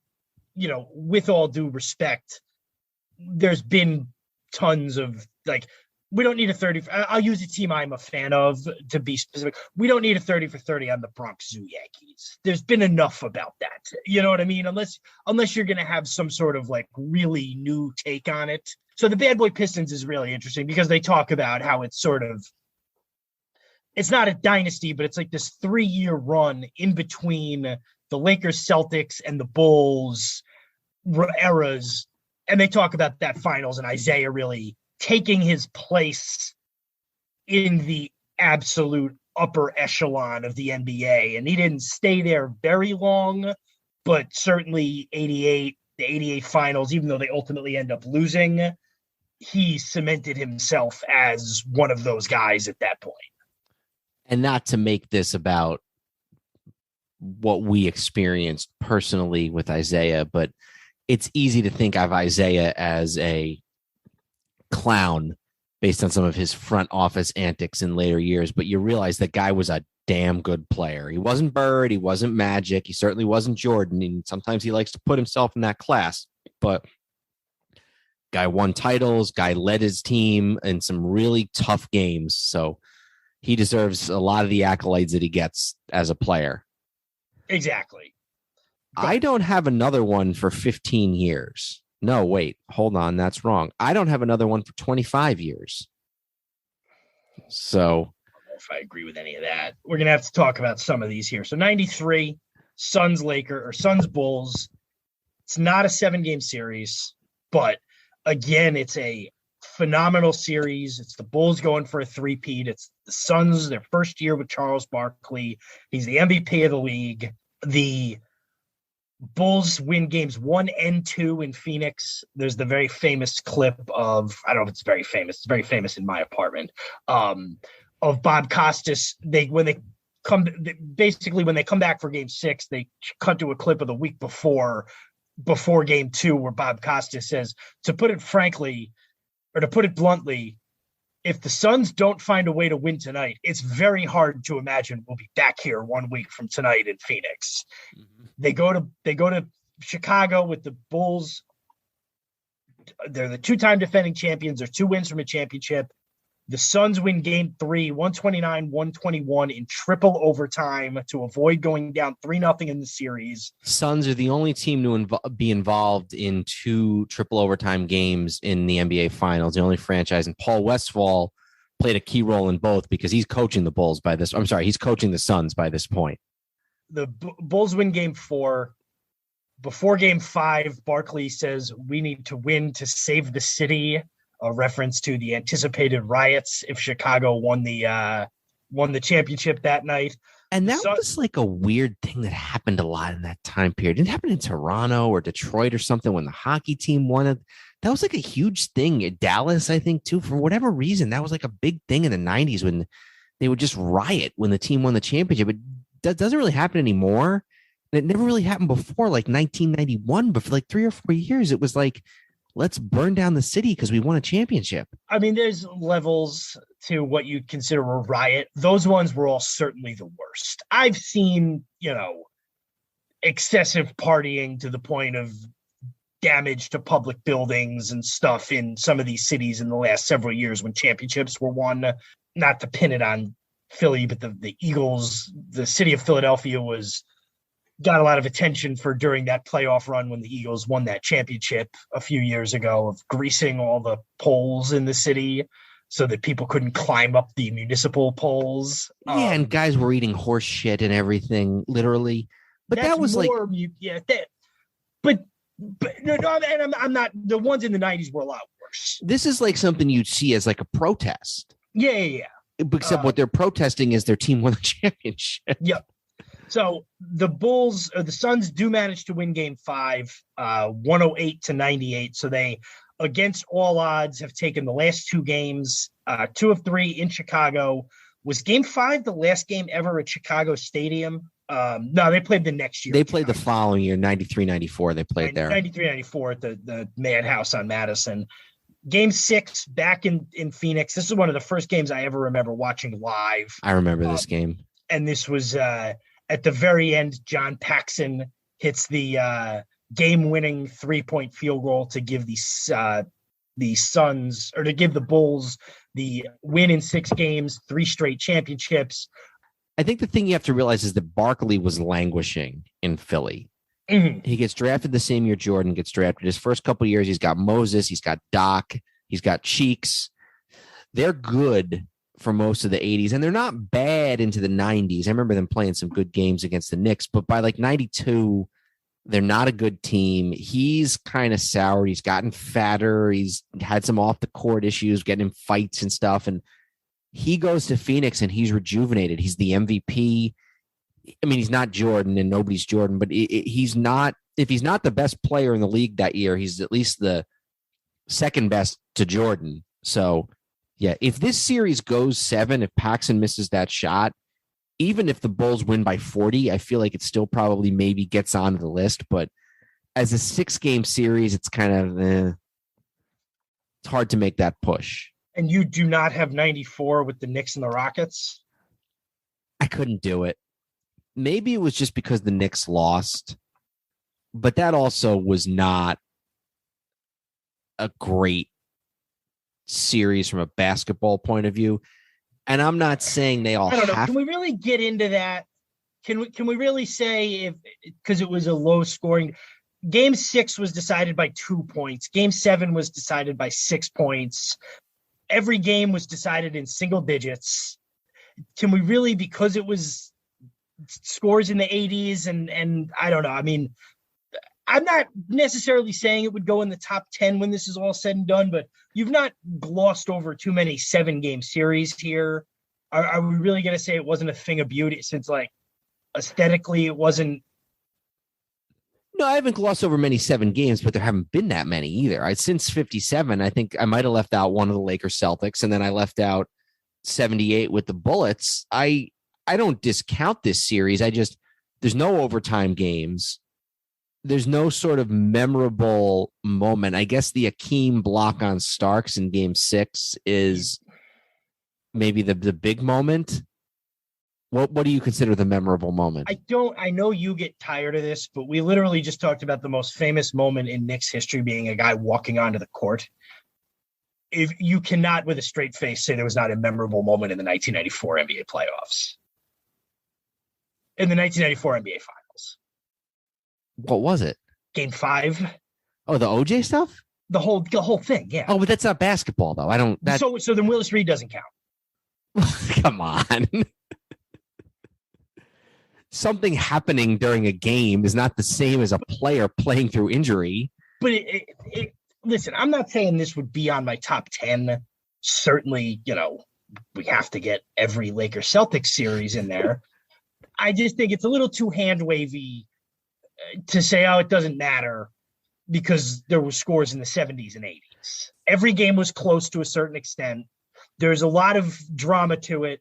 with all due respect, there's been tons of we don't need a 30. I'll use a team I'm a fan of to be specific. We don't need a 30 for 30 on the Bronx Zoo Yankees. There's been enough about that. You know what I mean? Unless you're going to have some sort of really new take on it. So the Bad Boy Pistons is really interesting because they talk about how it's it's not a dynasty, but it's this 3-year run in between the Lakers, Celtics, and the Bulls eras. And they talk about that finals and Isaiah really taking his place in the absolute upper echelon of the NBA. And he didn't stay there very long, but certainly the 88 finals, even though they ultimately end up losing, he cemented himself as one of those guys at that point. And not to make this about what we experienced personally with Isaiah, but it's easy to think of Isaiah as a clown based on some of his front office antics in later years, but you realize that guy was a damn good player. He wasn't Bird, he wasn't Magic, he certainly wasn't Jordan, and sometimes he likes to put himself in that class, but guy won titles, guy led his team in some really tough games, so he deserves a lot of the accolades that he gets as a player. Exactly. I don't have another one for 15 years. No, wait, hold on. That's wrong. I don't have another one for 25 years. So I don't know if I agree with any of that. We're going to have to talk about some of these here. So 93, Suns Bulls. It's not a 7-game series, but again, it's a phenomenal series. It's the Bulls going for a three-peat. It's the Suns, their first year with Charles Barkley. He's the MVP of the league. The Bulls win games 1 and 2 in Phoenix. There's the very famous clip of, I don't know if it's very famous. It's very famous in my apartment, of Bob Costas. When they come back for game 6, they cut to a clip of the week before game 2, where Bob Costas says, to put it bluntly, if the Suns don't find a way to win tonight, it's very hard to imagine we'll be back here 1 week from tonight in Phoenix. Mm-hmm. They go to Chicago with the Bulls. They're the 2-time defending champions. They're 2 wins from a championship. The Suns win game 3, 129-121 in triple overtime to avoid going down 3-0 in the series. Suns are the only team to be involved in 2 triple overtime games in the NBA Finals. The only franchise, and Paul Westphal played a key role in both because he's coaching the Bulls by this. I'm sorry, he's coaching the Suns by this point. The Bulls win game 4. Before game 5, Barkley says, we need to win to save the city, a reference to the anticipated riots if Chicago won the championship that night. And that was a weird thing that happened a lot in that time period. It didn't happen in Toronto or Detroit or something when the hockey team won it. That was a huge thing in Dallas, I think, too. For whatever reason, that was a big thing in the 90s when they would just riot when the team won the championship. It doesn't really happen anymore. And it never really happened before, 1991. But for 3 or 4 years, it was let's burn down the city because we won a championship. I mean, there's levels to what you consider a riot. Those ones were all certainly the worst. I've seen, excessive partying to the point of damage to public buildings and stuff in some of these cities in the last several years when championships were won. Not to pin it on Philly, but the Eagles, the city of Philadelphia got a lot of attention for during that playoff run when the Eagles won that championship a few years ago, of greasing all the poles in the city so that people couldn't climb up the municipal poles. Yeah, and guys were eating horse shit and everything, literally. But that was but no, and I'm not. The ones in the 90s were a lot worse. This is like something you'd see as like a protest. Yeah. Except what they're protesting is their team won the championship. Yep. So the Bulls or the Suns do manage to win Game 5, 108-98. So they, against all odds, have taken the last two games, 2 of 3 in Chicago. Was Game 5 the last game ever at Chicago Stadium? No, they played the next year. They played the following year, 93-94. They played there. 93-94 at the Madhouse on Madison. Game 6 back in Phoenix. This is one of the first games I ever remember watching live. I remember this game. And this was at the very end. John Paxson hits the game-winning 3-point field goal to give the Suns, or to give the Bulls the win in 6 games, 3 straight championships. I think the thing you have to realize is that Barkley was languishing in Philly. Mm-hmm. He gets drafted the same year Jordan gets drafted. His first couple of years, he's got Moses, he's got Doc, he's got Cheeks. They're good for most of the 80s, and they're not bad into the 90s. I remember them playing some good games against the Knicks, but by like 92, they're not a good team. He's kind of sour. He's gotten fatter. He's had some off-the-court issues, getting in fights and stuff, and he goes to Phoenix, and he's rejuvenated. He's the MVP. I mean, he's not Jordan, and nobody's Jordan, but he's not. If he's not the best player in the league that year, he's at least the second best to Jordan. So, yeah, if this series goes 7, if Paxson misses that shot, even if the Bulls win by 40, I feel like it still probably maybe gets onto the list. But as a 6-game series, it's kind of it's hard to make that push. And you do not have 94 with the Knicks and the Rockets? I couldn't do it. Maybe it was just because the Knicks lost, but that also was not a great series from a basketball point of view. And I'm not saying they all I don't know. have. Can we really get into that? Can we really say, if because it was a low scoring Game 6 was decided by 2 points. Game 7 was decided by 6 points. Every game was decided in single digits. Can we really, because it was scores in the 80s and I don't know. I mean, I'm not necessarily saying it would go in the top 10 when this is all said and done, but you've not glossed over too many 7-game series here. Are we really going to say it wasn't a thing of beauty, since like aesthetically it wasn't? No, I haven't glossed over many 7 games, but there haven't been that many either. Since 57, I think I might have left out one of the Lakers Celtics, and then I left out 78 with the Bullets. I don't discount this series. There's no overtime games. There's no sort of memorable moment. I guess the Akeem block on Starks in Game 6 is maybe the big moment. What do you consider the memorable moment? I know you get tired of this, but we literally just talked about the most famous moment in Knicks history being a guy walking onto the court. If you cannot with a straight face say there was not a memorable moment in the 1994 NBA playoffs. In the 1994 NBA Finals. What was it? Game 5. Oh, the OJ stuff? The whole thing, yeah. Oh, but that's not basketball, though. So then Willis Reed doesn't count. Come on. Something happening during a game is not the same as a player playing through injury. But listen, I'm not saying this would be on my top 10. Certainly, we have to get every Lakers Celtics series in there. I just think it's a little too hand wavy to say, oh, it doesn't matter because there were scores in the 70s and 80s. Every game was close to a certain extent. There's a lot of drama to it.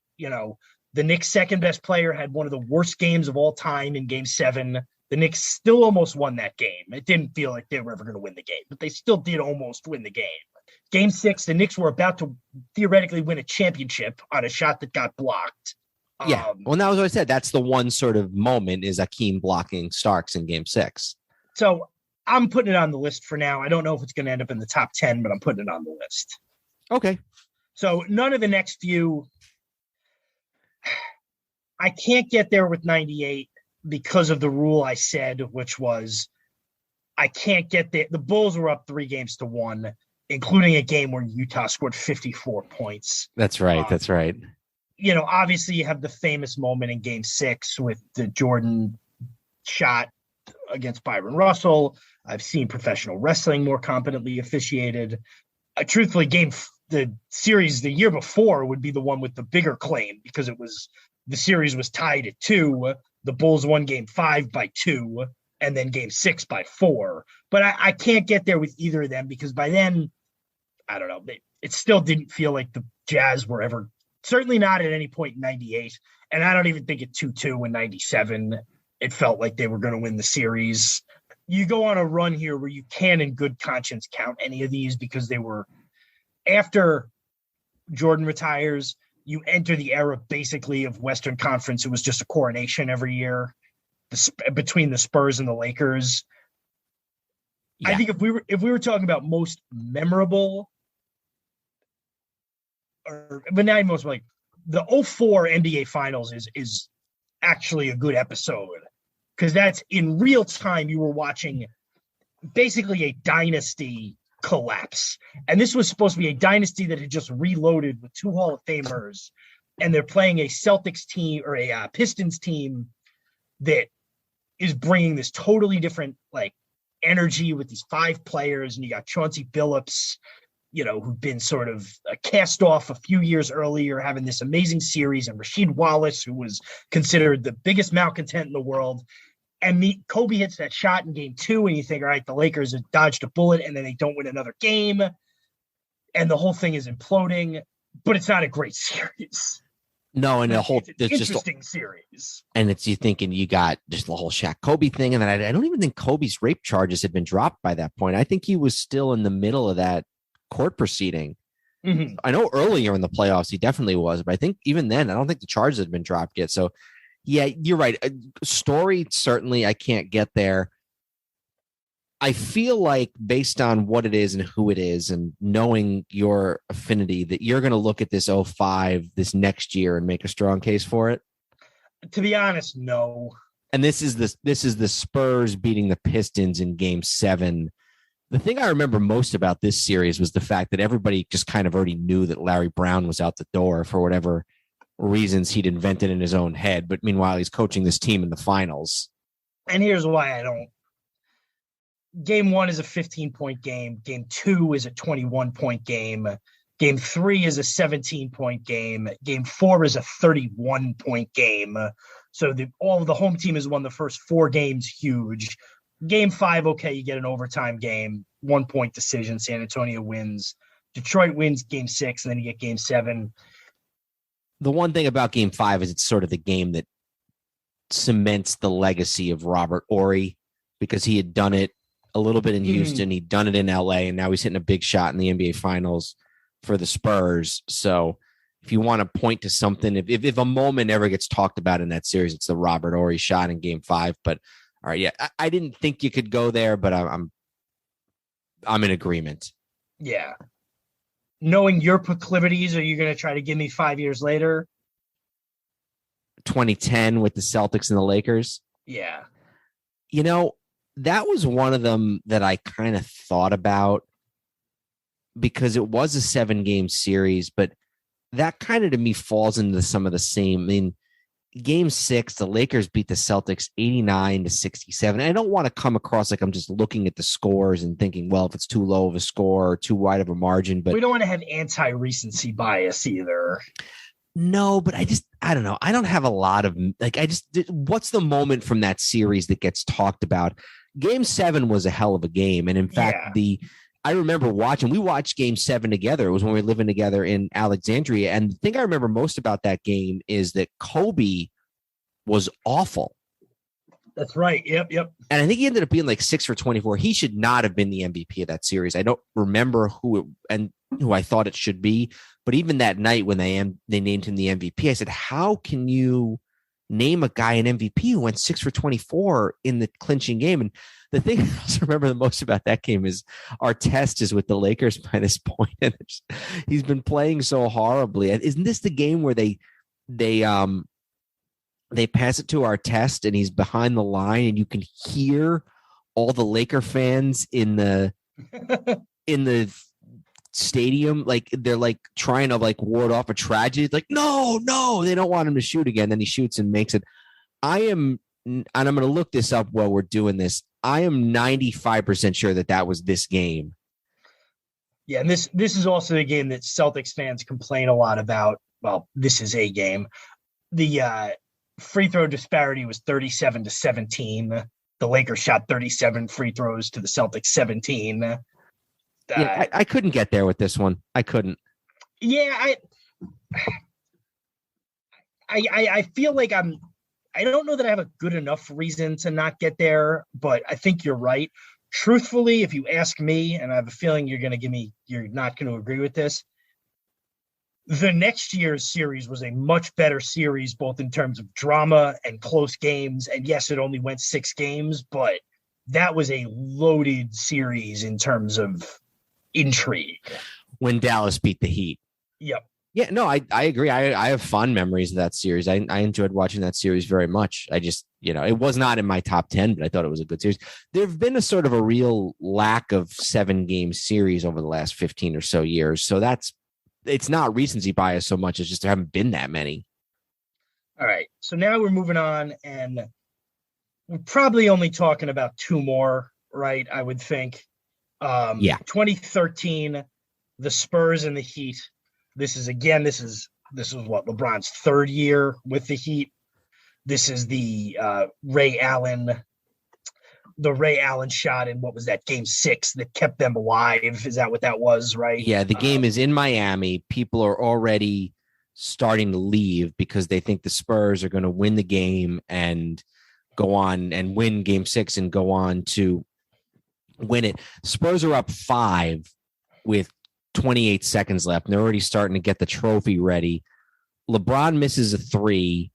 The Knicks' second best player had one of the worst games of all time in Game 7. The Knicks still almost won that game. It didn't feel like they were ever going to win the game, but they still did almost win the game. Game 6, the Knicks were about to theoretically win a championship on a shot that got blocked. Yeah. Well, that was what I said. That's the one sort of moment is Akeem blocking Starks in Game 6. So I'm putting it on the list for now. I don't know if it's going to end up in the top 10, but I'm putting it on the list. Okay. So none of the next few. I can't get there with 98 because of the rule I said, which was I can't get there. The Bulls were up 3-1, including a game where Utah scored 54 points. That's right. That's right. Obviously you have the famous moment in Game 6 with the Jordan shot against Byron Russell. I've seen professional wrestling more competently officiated. Truthfully, the series the year before would be the one with the bigger claim because the series was tied at 2. The Bulls won game 5 by 2, and then game 6 by 4. But I can't get there with either of them because by then, I don't know, it still didn't feel like the Jazz were ever, certainly not at any point in 98. And I don't even think at 2-2 in 97, it felt like they were going to win the series. You go on a run here where you can in good conscience count any of these because they were, after Jordan retires, you enter the era basically of Western Conference. It was just a coronation every year between the Spurs and the Lakers. Yeah. I think if we were talking about most memorable, but not even most, like the 04 NBA Finals is actually a good episode because that's in real time. You were watching basically a dynasty collapse, and this was supposed to be a dynasty that had just reloaded with 2 Hall of Famers, and they're playing a Celtics team or a Pistons team that is bringing this totally different like energy with these 5 players, and you got Chauncey Billups, who'd been sort of a cast off a few years earlier, having this amazing series, and Rasheed Wallace, who was considered the biggest malcontent in the world. And Kobe hits that shot in game 2, and you think, all right, the Lakers have dodged a bullet, and then they don't win another game, and the whole thing is imploding. But it's not a great series. No, and it's an interesting series. And you thinking you got just the whole Shaq Kobe thing, and then I don't even think Kobe's rape charges had been dropped by that point. I think he was still in the middle of that court proceeding. Mm-hmm. I know earlier in the playoffs he definitely was, but I think even then I don't think the charges had been dropped yet. So yeah, you're right. Story, certainly I can't get there. I feel like based on what it is and who it is and knowing your affinity that you're going to look at this 05 this next year and make a strong case for it. To be honest, no. And this is the Spurs beating the Pistons in game 7. The thing I remember most about this series was the fact that everybody just kind of already knew that Larry Brown was out the door for whatever reasons he'd invented in his own head. But meanwhile, he's coaching this team in the finals. And here's why I don't. Game 1 is a 15-point game. Game 2 is a 21-point game. Game 3 is a 17-point game. Game 4 is a 31-point game. So all of the home team has won the first 4 games, huge. Game 5, okay, you get an overtime game, 1-point decision. San Antonio wins. Detroit wins game 6, and then you get game 7. The one thing about game 5 is it's sort of the game that cements the legacy of Robert Horry because he had done it a little bit in Houston. He'd done it in LA, and now he's hitting a big shot in the NBA Finals for the Spurs. So if you want to point to something, if a moment ever gets talked about in that series, it's the Robert Horry shot in game 5. But all right, yeah, I didn't think you could go there, but I'm in agreement. Yeah. Knowing your proclivities, are you going to try to give me 5 years later? 2010 with the Celtics and the Lakers? Yeah. That was one of them that I kind of thought about because it was a 7-game series, but that kind of to me falls into some of the same. I mean, game 6, the Lakers beat the Celtics 89-67. I don't want to come across like I'm just looking at the scores and thinking, well, if it's too low of a score or too wide of a margin, but we don't want to have anti-recency bias either. No, but I don't know. I don't have a lot of what's the moment from that series that gets talked about? Game 7 was a hell of a game. And in fact, I remember we watched game 7 together. It was when we were living together in Alexandria. And the thing I remember most about that game is that Kobe was awful. That's right. Yep. And I think he ended up being like 6 for 24. He should not have been the MVP of that series. I don't remember who I thought it should be. But even that night when they named him the MVP, I said, how can you name a guy an MVP who went 6 for 24 in the clinching game? And the thing I also remember the most about that game is our test is with the Lakers by this point, and he's been playing so horribly. And isn't this the game where they pass it to our test and he's behind the line and you can hear all the Laker fans in the stadium, like they're like trying to like ward off a tragedy. It's like, no, they don't want him to shoot again. Then he shoots and makes it. I am and I'm going to look this up while we're doing this. I am 95% sure that was this game. Yeah, and this is also a game that Celtics fans complain a lot about. Well, this is a game. The free throw disparity was 37-17. The Lakers shot 37 free throws to the Celtics 17. I couldn't get there with this one. I couldn't. Yeah, I feel like I don't know that I have a good enough reason to not get there, but I think you're right. Truthfully, if you ask me, and I have a feeling you're not going to agree with this, the next year's series was a much better series, both in terms of drama and close games. And yes, it only went 6 games, but that was a loaded series in terms of intrigue. When Dallas beat the Heat. Yep. Yeah, no, I agree. I have fond memories of that series. I enjoyed watching that series very much. I just, it was not in my top 10, but I thought it was a good series. There've been a sort of a real lack of 7-game series over the last 15 or so years. So it's not recency bias so much as just there haven't been that many. All right. So now we're moving on, and we're probably only talking about 2 more, right? I would think. 2013, the Spurs and the Heat. This is what LeBron's 3rd year with the Heat. This is the Ray Allen shot in, what was that, game 6 that kept them alive? Is that what that was, right? Yeah, the game is in Miami. People are already starting to leave because they think the Spurs are going to win the game and go on and win game 6 and go on to win it. Spurs are up 5 with 28 seconds left, and they're already starting to get the trophy ready. LeBron misses a 3.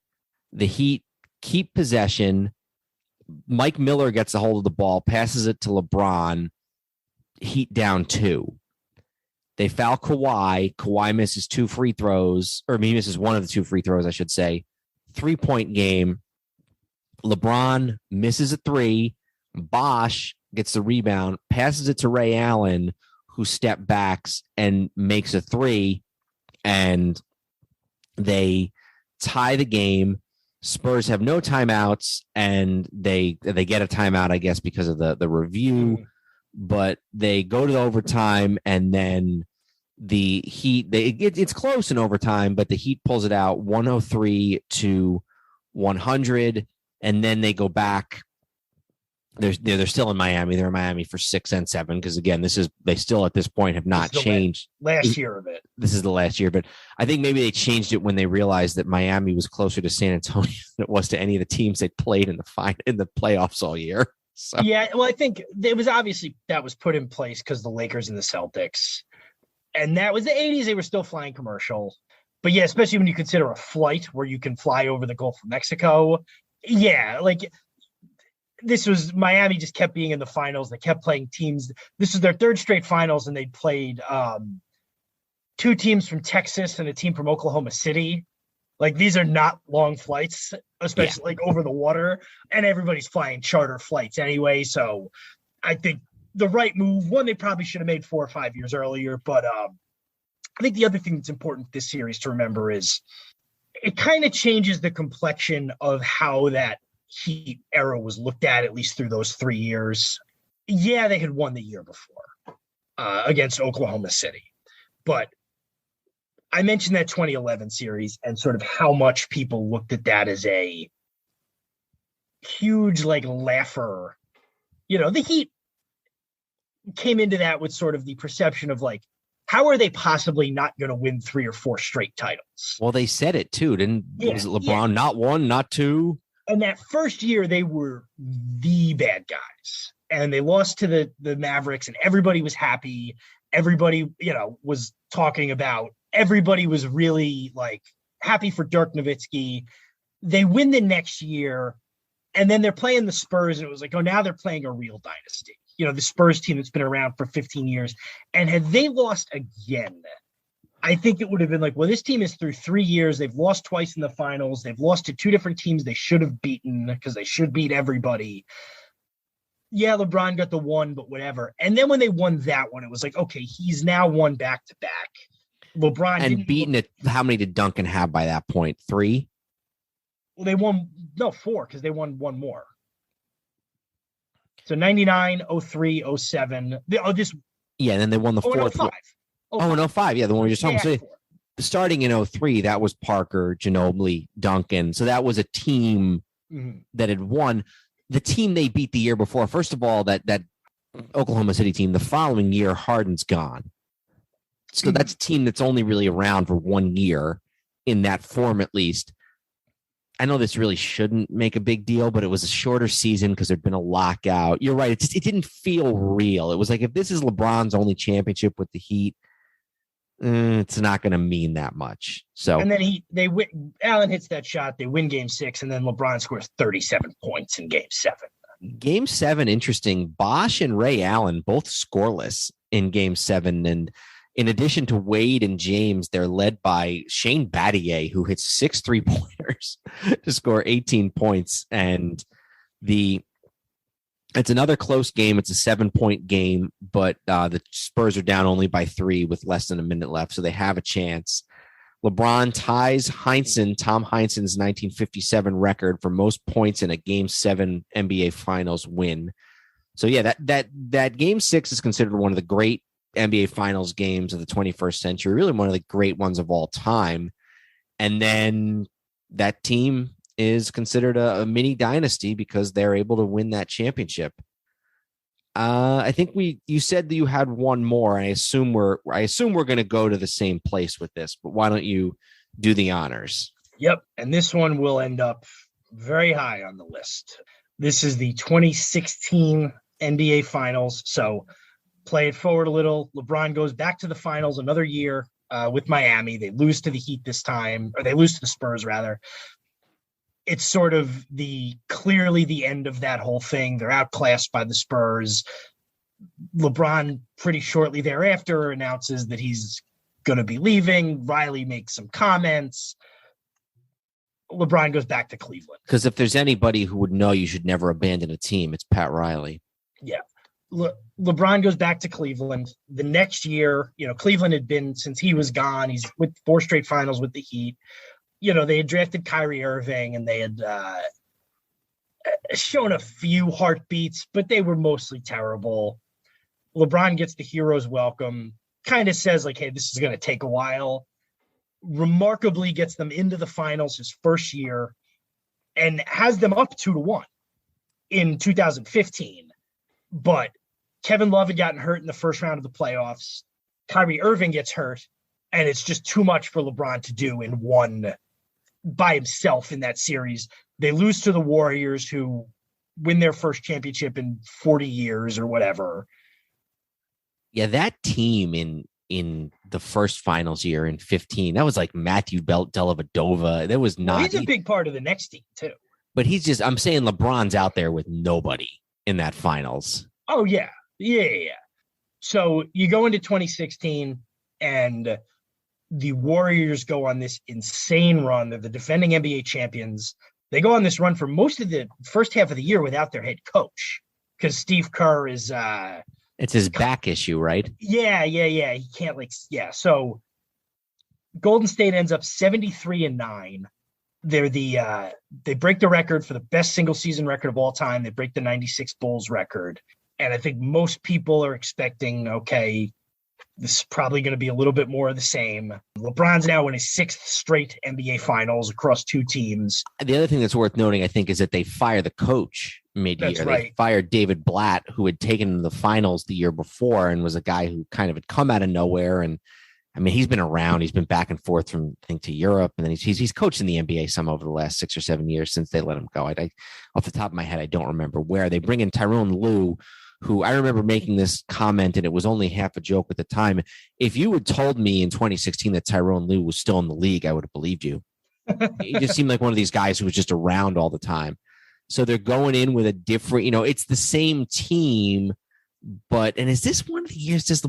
The Heat keep possession. Mike Miller gets a hold of the ball, passes it to LeBron. Heat down 2. They foul Kawhi. Kawhi misses 2 free throws, or he misses one of the 2 free throws, I should say. 3-point game. LeBron misses a 3. Bosh gets the rebound, passes it to Ray Allen, who step backs and makes a 3, and they tie the game. Spurs have no timeouts, and they get a timeout, I guess, because of the review, but they go to the overtime, and then the Heat, it's close in overtime, but the Heat pulls it out 103-100, and then they go back. They're still in Miami. They're in Miami for 6 and 7 because, again, they still at this point have not changed. Last year of it. This is the last year, but I think maybe they changed it when they realized that Miami was closer to San Antonio than it was to any of the teams they played in the playoffs all year. So. Yeah, well, I think it was obviously that was put in place because the Lakers and the Celtics, and that was the 80s. They were still flying commercial, but yeah, especially when you consider a flight where you can fly over the Gulf of Mexico. Yeah, like. This was Miami just kept being in the finals. They kept playing teams. This was their 3rd straight finals, and they played 2 teams from Texas and a team from Oklahoma City. Like, these are not long flights, especially like over the water, and everybody's flying charter flights anyway. So I think the right move, one they probably should have made 4 or 5 years earlier. But I think the other thing that's important with this series to remember is it kind of changes the complexion of how that Heat era was looked at least through those 3 years. Yeah, they had won the year before against Oklahoma City. But I mentioned that 2011 series and sort of how much people looked at that as a huge, like, laugher. The Heat came into that with sort of the perception of, like, how are they possibly not going to win 3 or 4 straight titles? Well, they said it too, didn't? Was it LeBron not 1, not 2? And that first year, they were the bad guys, and they lost to the Mavericks, and everybody was happy. Everybody, was talking about. Everybody was really, like, happy for Dirk Nowitzki. They win the next year, and then they're playing the Spurs, and it was like, oh, now they're playing a real dynasty. The Spurs team that's been around for 15 years. And had they lost again, I think it would have been like, well, this team is through 3 years. They've lost twice in the finals. They've lost to 2 different teams they should have beaten because they should beat everybody. Yeah, LeBron got the 1, but whatever. And then when they won that one, it was like, okay, he's now won back-to-back. LeBron and beaten it. How many did Duncan have by that point? 3? Well, they won, no, 4, because they won one more. So 99, 03, 07. Yeah, and then they won the fourth. 05. Oh, and 05. Yeah, the one we were just talking about. So, starting in 03, that was Parker, Ginobili, Duncan. So that was a team that had won. The team they beat the year before, first of all, that Oklahoma City team, the following year, Harden's gone. So that's a team that's only really around for 1 year in that form, at least. I know this really shouldn't make a big deal, but it was a shorter season because there'd been a lockout. You're right. It didn't feel real. It was like, if this is LeBron's only championship with the Heat, it's not going to mean that much. So, and then they win. Allen hits that shot. They win Game 6, and then LeBron scores 37 points in Game 7. Game 7, interesting. Bosch and Ray Allen both scoreless in Game 7, and in addition to Wade and James, they're led by Shane Battier, who hits 6 3-pointers to score 18 points. And it's another close game. It's a 7-point game, but the Spurs are down only by 3 with less than a minute left, so they have a chance. LeBron ties Tom Heinsohn's 1957 record for most points in a Game 7 NBA Finals win. So yeah, that Game 6 is considered one of the great NBA Finals games of the 21st century, really one of the great ones of all time. And then that team is considered a mini dynasty because they're able to win that championship. I think you said that you had one more. I assume we're going to go to the same place with this, but why don't you do the honors? Yep. And this one will end up very high on the list. This is the 2016 NBA Finals. So play it forward a little. LeBron goes back to the finals another year with Miami. They lose to the Heat this time, or they lose to the Spurs rather. It's sort of clearly the end of that whole thing. They're outclassed by the Spurs. LeBron pretty shortly thereafter announces that he's going to be leaving. Riley makes some comments. LeBron goes back to Cleveland. Because if there's anybody who would know you should never abandon a team, it's Pat Riley. Yeah. LeBron goes back to Cleveland. The next year, Cleveland had been, since he was gone, he's with 4 straight finals with the Heat. They had drafted Kyrie Irving, and they had shown a few heartbeats, but they were mostly terrible. LeBron gets the hero's welcome, kind of says like, hey, this is going to take a while. Remarkably gets them into the finals his first year and has them up 2-1 in 2015. But Kevin Love had gotten hurt in the first round of the playoffs. Kyrie Irving gets hurt, and it's just too much for LeBron to do in one by himself in that series. They lose to the Warriors, who win their first championship in 40 years or whatever. Yeah, that team in the first finals year in 15, that was like Matthew Dellavedova. That was not. Well, he's a big part of the next team too. But I'm saying LeBron's out there with nobody in that finals. Oh yeah. So you go into 2016 and the Warriors go on this insane run. They're the defending NBA champions. They go on this run for most of the first half of the year without their head coach because Steve Kerr is it's his back issue, right? Yeah. He can't So Golden State ends up 73-9. They're they break the record for the best single season record of all time. They break the 96 Bulls record. And I think most people are expecting, okay, this is probably going to be a little bit more of the same. LeBron's now in his 6th straight NBA Finals across 2 teams. The other thing that's worth noting, I think, is that they fire the coach mid-year. That's right. They fired David Blatt, who had taken the finals the year before and was a guy who kind of had come out of nowhere. And I mean, he's been around. He's been back and forth from, I think, to Europe, and then he's coached in the NBA some over the last 6 or 7 years since they let him go. I off the top of my head, I don't remember where. They bring in Tyrone Lue, who I remember making this comment, and it was only half a joke at the time. If you had told me in 2016 that Tyrone Lue was still in the league, I would have believed you. He just seemed like one of these guys who was just around all the time. So they're going in with a different, it's the same team, and is this one of the years, is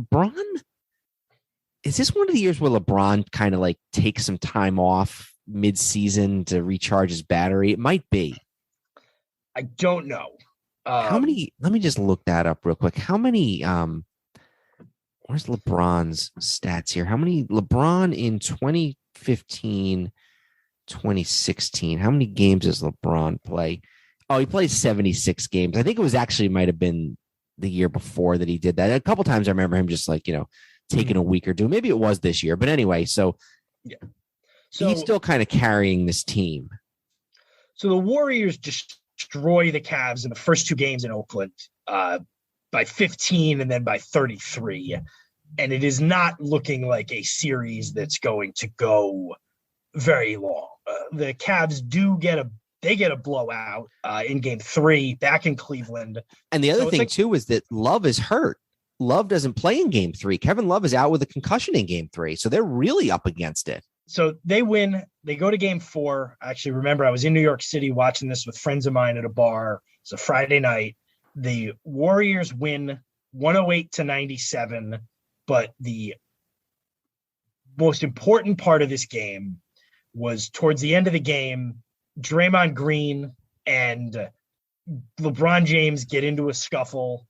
this one of the years where LeBron kind of like takes some time off mid-season to recharge his battery? It might be. I don't know. How many? Let me just look that up real quick. How many? Where's LeBron's stats here? How many? LeBron in 2015 2016. How many games does LeBron play? Oh, he plays 76 games. I think it was actually might have been the year before that he did that. A couple times I remember him just like, taking a week or two. Maybe it was this year. But anyway, so he's still kind of carrying this team. So the Warriors destroy the Cavs in the first two games in Oakland by 15 and then by 33. And it is not looking like a series that's going to go very long. The Cavs get a blowout in game 3 back in Cleveland. And the other thing too is that Love is hurt. Love doesn't play in game 3. Kevin Love is out with a concussion in game 3. So they're really up against it. So they win. They go to game 4. I actually remember I was in New York City watching this with friends of mine at a bar. It's a Friday night. The Warriors win 108-97. But the most important part of this game was towards the end of the game, Draymond Green and LeBron James get into a scuffle.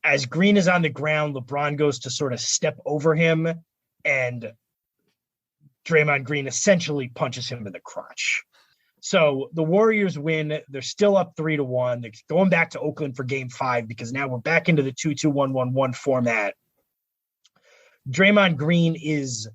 As Green is on the ground, LeBron goes to sort of step over him, and Draymond Green essentially punches him in the crotch. So the Warriors win. They're still up 3-1. They're going back to Oakland for game 5 because now we're back into the 2-2-1-1-1 format. Draymond Green is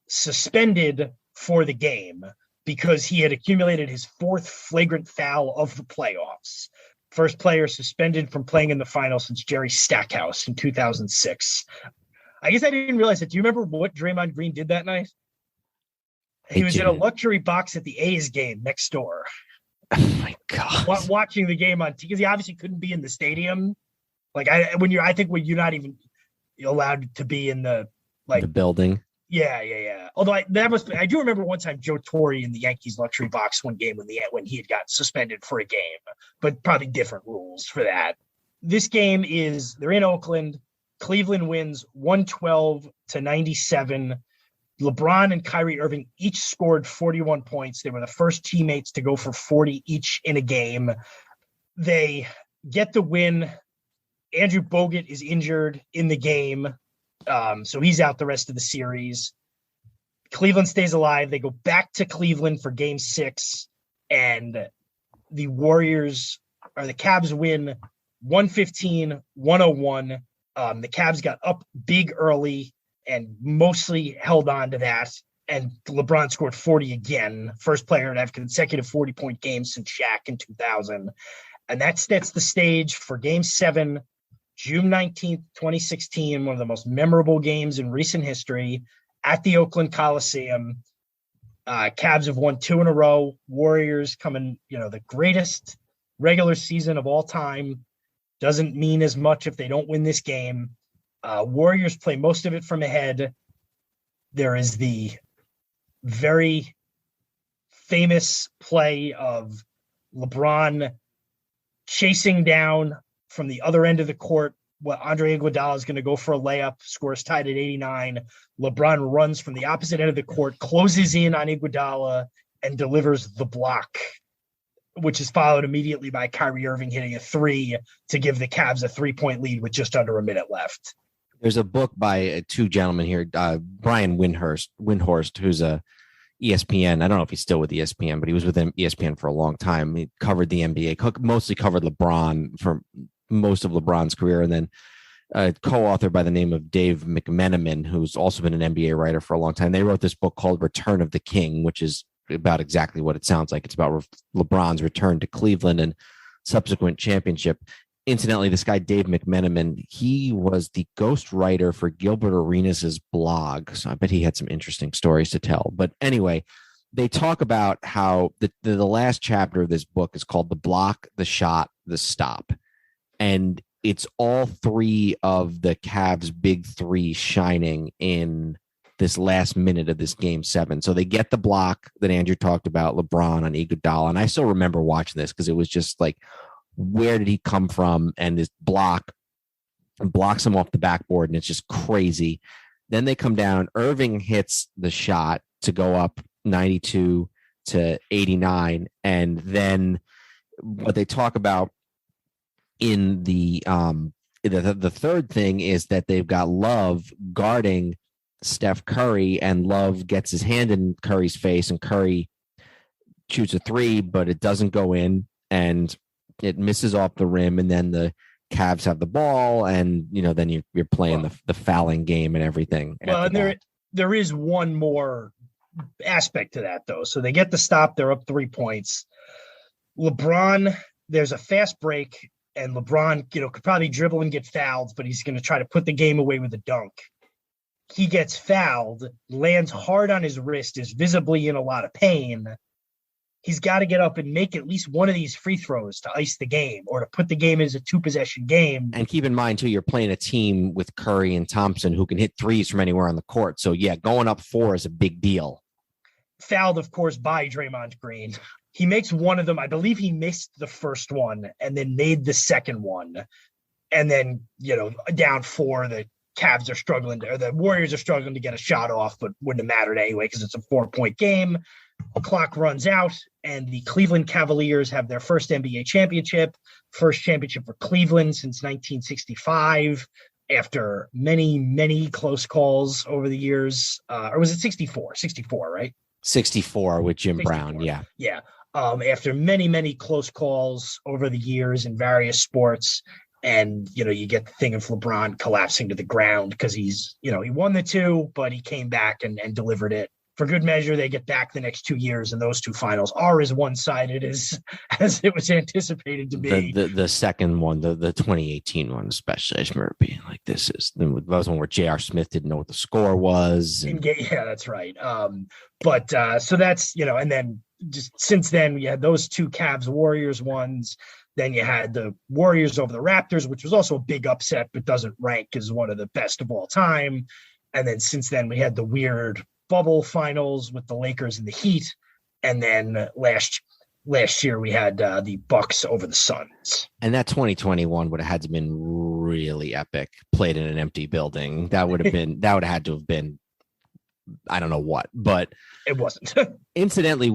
suspended for the game because he had accumulated his 4th flagrant foul of the playoffs. First player suspended from playing in the final since Jerry Stackhouse in 2006. I guess I didn't realize it. Do you remember what Draymond Green did that night? He was in a luxury box at the A's game next door. Oh my God. Watching the game on because he obviously couldn't be in the stadium. I think when you're not even allowed to be in the building. Yeah. Although I do remember one time Joe Torre in the Yankees luxury box one game when he had got suspended for a game, but probably different rules for that. This game they're in Oakland. Cleveland wins 112-97. LeBron and Kyrie Irving each scored 41 points. They were the first teammates to go for 40 each in a game. They get the win. Andrew Bogut is injured in the game. So he's out the rest of the series. Cleveland stays alive. They go back to Cleveland for game 6, and the Cavs win 115-101. The Cavs got up big early and mostly held on to that. And LeBron scored 40 again. First player to have consecutive 40-point games since Shaq in 2000. And that sets the stage for game 7, June 19th, 2016, one of the most memorable games in recent history at the Oakland Coliseum. Cavs have won 2 in a row. Warriors coming, the greatest regular season of all time. Doesn't mean as much if they don't win this game. Warriors play most of it from ahead. There is the very famous play of LeBron chasing down from the other end of the court. Andre Iguodala is going to go for a layup, scores tied at 89. LeBron runs from the opposite end of the court, closes in on Iguodala, and delivers the block, which is followed immediately by Kyrie Irving hitting a 3 to give the Cavs a 3-point lead with just under a minute left. There's a book by 2 gentlemen here, Brian Windhorst, who's a ESPN. I don't know if he's still with ESPN, but he was with ESPN for a long time. He covered the NBA, mostly covered LeBron for most of LeBron's career, and then a co-author by the name of Dave McMenamin, who's also been an NBA writer for a long time. They wrote this book called Return of the King, which is about exactly what it sounds like. It's about LeBron's return to Cleveland and subsequent championship. Incidentally, this guy, Dave McMenamin, he was the ghost writer for Gilbert Arenas' blog. So I bet he had some interesting stories to tell. But anyway, they talk about how the last chapter of this book is called The Block, the Shot, the Stop. And it's all 3 of the Cavs' big 3 shining in this last minute of this game 7. So they get the block that Andrew talked about, LeBron on Iguodala. And I still remember watching this because it was just like, where did he come from? And this block blocks him off the backboard, and it's just crazy. Then they come down. Irving hits the shot to go up 92-89. And then what they talk about in the third thing is that they've got Love guarding Steph Curry, and Love gets his hand in Curry's face, and Curry shoots a three, but it doesn't go in and it misses off the rim. And then the Cavs have the ball, and then you're playing the fouling game and everything. Well, and there is one more aspect to that though. So they get the stop, they're up 3 points. LeBron, there's a fast break, and LeBron, could probably dribble and get fouled, but he's going to try to put the game away with a dunk. He gets fouled, lands hard on his wrist, is visibly in a lot of pain. He's got to get up and make at least one of these free throws to ice the game or to put the game as a 2-possession game. And keep in mind, too, you're playing a team with Curry and Thompson who can hit threes from anywhere on the court. So, yeah, going up 4 is a big deal. Fouled, of course, by Draymond Green. He makes one of them. I believe he missed the first one and then made the second one. And then, down 4, the Cavs are struggling, or the Warriors are struggling to get a shot off, but wouldn't have mattered anyway because it's a 4-point game. Clock runs out, and the Cleveland Cavaliers have their first NBA championship, first championship for Cleveland since 1965, after many, many close calls over the years. Or was it 64? 64, right? 64 with Jim 64. Brown, yeah. Yeah. After many, many close calls over the years in various sports. And, you get the thing of LeBron collapsing to the ground because he's, he won the 2, but he came back and delivered it. For good measure, they get back the next 2 years, and those 2 finals are as one-sided as it was anticipated to be. The second one, the 2018 one, especially, I remember being like, that was one where J.R. Smith didn't know what the score was. Yeah, that's right. But so that's, and then just since then, we had those 2 Cavs Warriors ones. Then you had the Warriors over the Raptors, which was also a big upset, but doesn't rank as one of the best of all time. And then since then, we had the weird bubble finals with the Lakers and the Heat. And then last year, we had the Bucks over the Suns. And that 2021 would have had to have been really epic, played in an empty building. That would have had to have been, I don't know what, but it wasn't. Incidentally,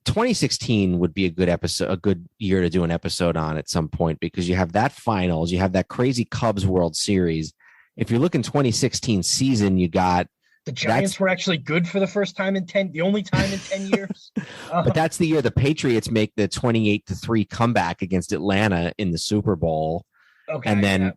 2016 would be a good year to do an episode on at some point, because you have that finals, you have that crazy Cubs World Series. If you're looking 2016 season, you got the Giants were actually good for the first time the only time in 10 years. But that's the year the Patriots make the 28-3 comeback against Atlanta in the Super Bowl. Okay. And then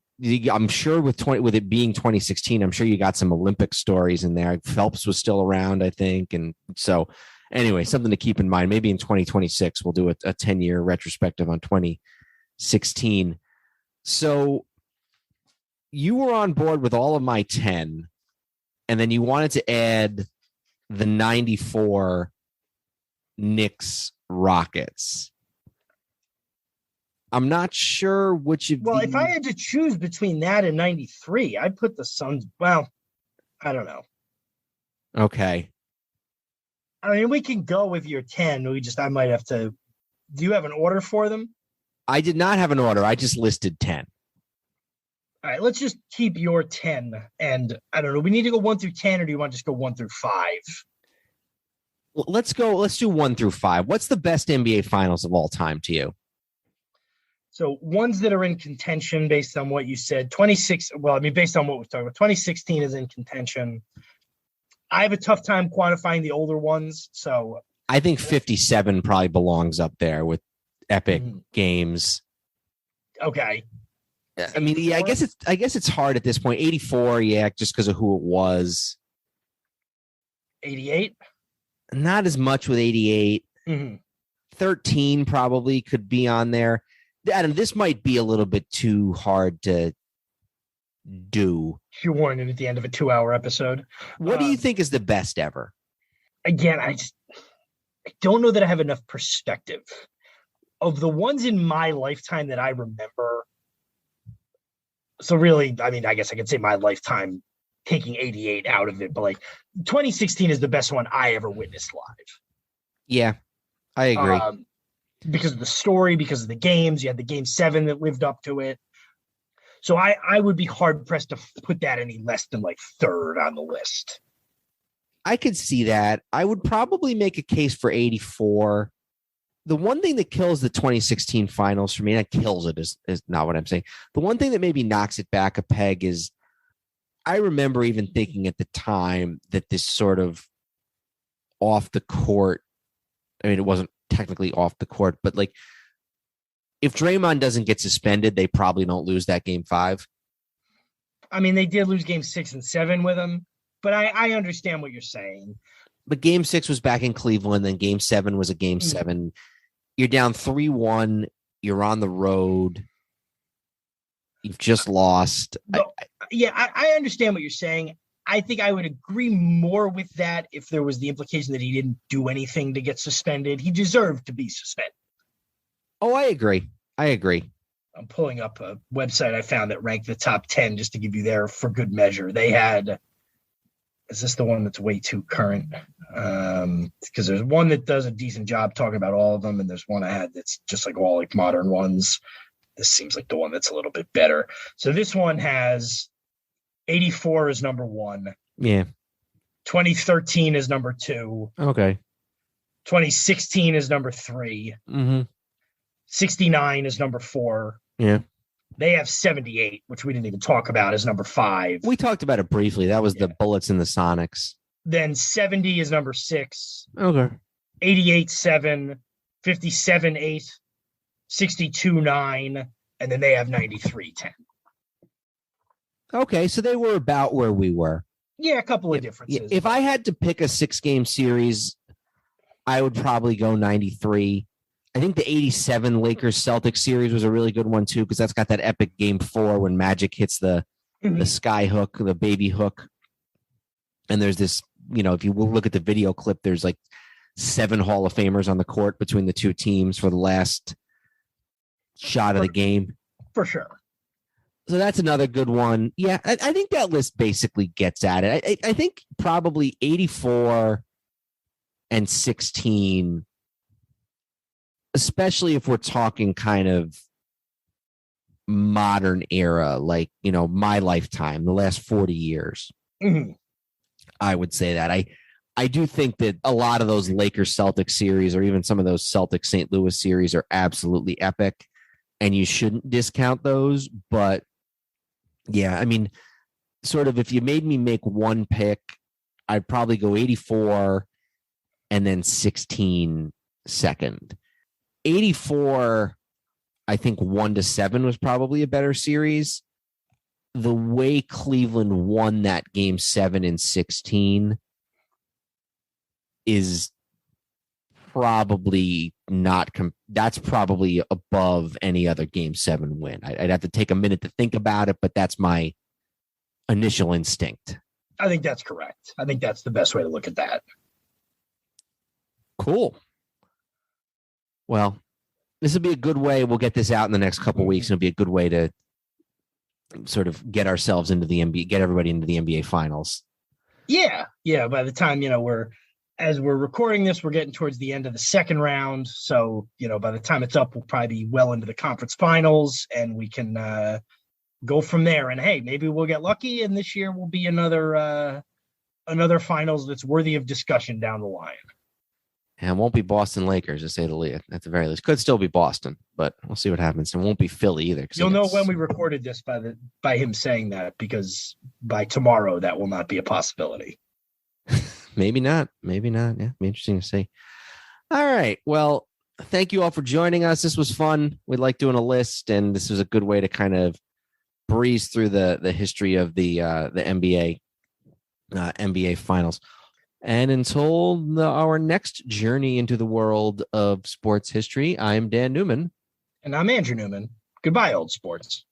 I'm sure with it being 2016, I'm sure you got some Olympic stories in there. Phelps was still around, I think. And so anyway, something to keep in mind. Maybe in 2026, we'll do a 10-year retrospective on 2016. So you were on board with all of my 10, and then you wanted to add the 94 Knicks Rockets. I'm not sure which of Well, if I had to choose between that and 93, I'd put the Suns. Well, I don't know. Okay. I mean, we can go with your 10. I might have to. Do you have an order for them? I did not have an order. I just listed 10. All right, let's just keep your 10. And I don't know. We need to go 1 through 10, or do you want to just go 1 through 5? Well, let's do 1 through 5. What's the best NBA finals of all time to you? So ones that are in contention based on what you said, based on what we've talked about, 2016 is in contention. I have a tough time quantifying the older ones. So I think 57 probably belongs up there with epic games. Okay. I mean, yeah, I guess it's hard at this point. 84, yeah, just because of who it was. 88? Not as much with 88. 13 probably could be on there. Adam, this might be a little bit too hard to do. You warned it at the end of a 2-hour episode. What do you think is the best ever? Again, I don't know that I have enough perspective. Of the ones in my lifetime that I remember, so really, I mean, I guess I could say my lifetime taking 88 out of it, but like 2016 is the best one I ever witnessed live. Yeah, I agree. Because of the story, because of the games. You had the Game 7 that lived up to it. So I would be hard-pressed to put that any less than like third on the list. I could see that. I would probably make a case for 84. The one thing that kills the 2016 finals for me, not kills it is not what I'm saying. The one thing that maybe knocks it back a peg is I remember even thinking at the time that this sort of off the court, I mean, it wasn't technically off the court, but like if Draymond doesn't get suspended, they probably don't lose that game 5. I mean, they did lose game 6 and 7 with him, but I understand what you're saying. But game 6 was back in Cleveland, then game 7 was a game 7. You're down 3-1. You're on the road. You've just lost. I understand what you're saying. I think I would agree more with that if there was the implication that he didn't do anything to get suspended. He deserved to be suspended. Oh, I agree. I'm pulling up a website I found that ranked the top 10 just to give you there for good measure. They had, is this the one that's way too current? Because there's one that does a decent job talking about all of them, and there's one I had that's just like all like modern ones. This seems like the one that's a little bit better. So this one has 84 is number 1. Yeah. 2013 is number 2. Okay. 2016 is number 3. 69 is number 4. Yeah. They have 78, which we didn't even talk about, as number 5. We talked about it briefly. That was the Bullets and the Sonics. Then 70 is number 6. Okay. 88-7, 57-8, 62-9, and then they have 93-10. Okay, so they were about where we were. Yeah, a couple of differences. If I had to pick a 6-game series, I would probably go 93. I think the 87 Lakers-Celtics series was a really good one, too, because that's got that epic game 4 when Magic hits the sky hook, the baby hook. And there's this, if you look at the video clip, there's like 7 Hall of Famers on the court between the two teams for the last shot of the game. For sure. So that's another good one. Yeah, I think that list basically gets at it. I think probably 84 and 16, especially if we're talking kind of modern era, like, my lifetime, the last 40 years. I would say that. I do think that a lot of those Lakers-Celtics series, or even some of those Celtics-St. Louis series, are absolutely epic, and you shouldn't discount those. But yeah, I mean, sort of if you made me make one pick, I'd probably go 84 and then 16 second. 84, I think 1-7 was probably a better series. The way Cleveland won that game 7 and 16 is probably not, that's probably above any other game 7 win. I'd have to take a minute to think about it, but that's my initial instinct. I think that's correct. I think that's the best way to look at that. Cool. Well, this will be a good way. We'll get this out in the next couple of weeks. It'll be a good way to sort of get ourselves into the NBA, get everybody into the NBA finals. Yeah. By the time, as we're recording this, we're getting towards the end of the second round. So, by the time it's up, we'll probably be well into the conference finals, and we can go from there. And hey, maybe we'll get lucky, and this year will be another finals that's worthy of discussion down the line. And it won't be Boston Lakers, to say the least, at the very least. Could still be Boston, but we'll see what happens. And it won't be Philly either. You'll know when we recorded this by him saying that, because by tomorrow that will not be a possibility. Maybe not. Yeah, be interesting to see. All right. Well, thank you all for joining us. This was fun. We like doing a list, and this was a good way to kind of breeze through the history of the NBA finals. And until our next journey into the world of sports history, I'm Dan Newman. And I'm Andrew Newman. Goodbye, old sports.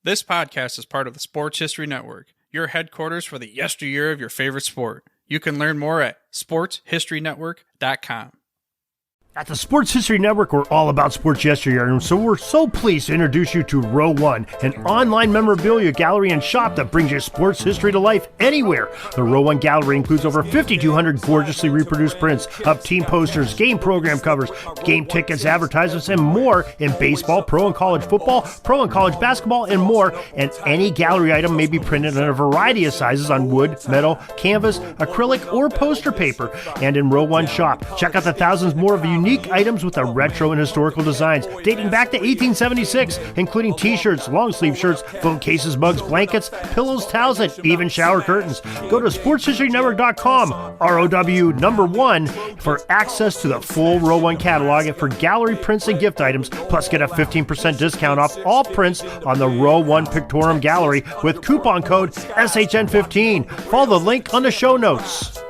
This podcast is part of the Sports History Network, your headquarters for the yesteryear of your favorite sport. You can learn more at sportshistorynetwork.com. At the Sports History Network, we're all about sports yesteryear, and so we're so pleased to introduce you to Row One, an online memorabilia gallery and shop that brings your sports history to life anywhere. The Row One gallery includes over 5,200 gorgeously reproduced prints of team posters, game program covers, game tickets, advertisements, and more in baseball, pro and college football, pro and college basketball, and more. And any gallery item may be printed in a variety of sizes on wood, metal, canvas, acrylic, or poster paper. And in Row One shop, check out the thousands more of unique unique items with the retro and historical designs dating back to 1876, including t-shirts, long sleeve shirts, phone cases, mugs, blankets, pillows, towels, and even shower curtains. Go to sportshistorynetwork.com, ROW1, for access to the full Row 1 catalog and for gallery prints and gift items, plus get a 15% discount off all prints on the Row 1 Pictorium Gallery with coupon code SHN15. Follow the link on the show notes.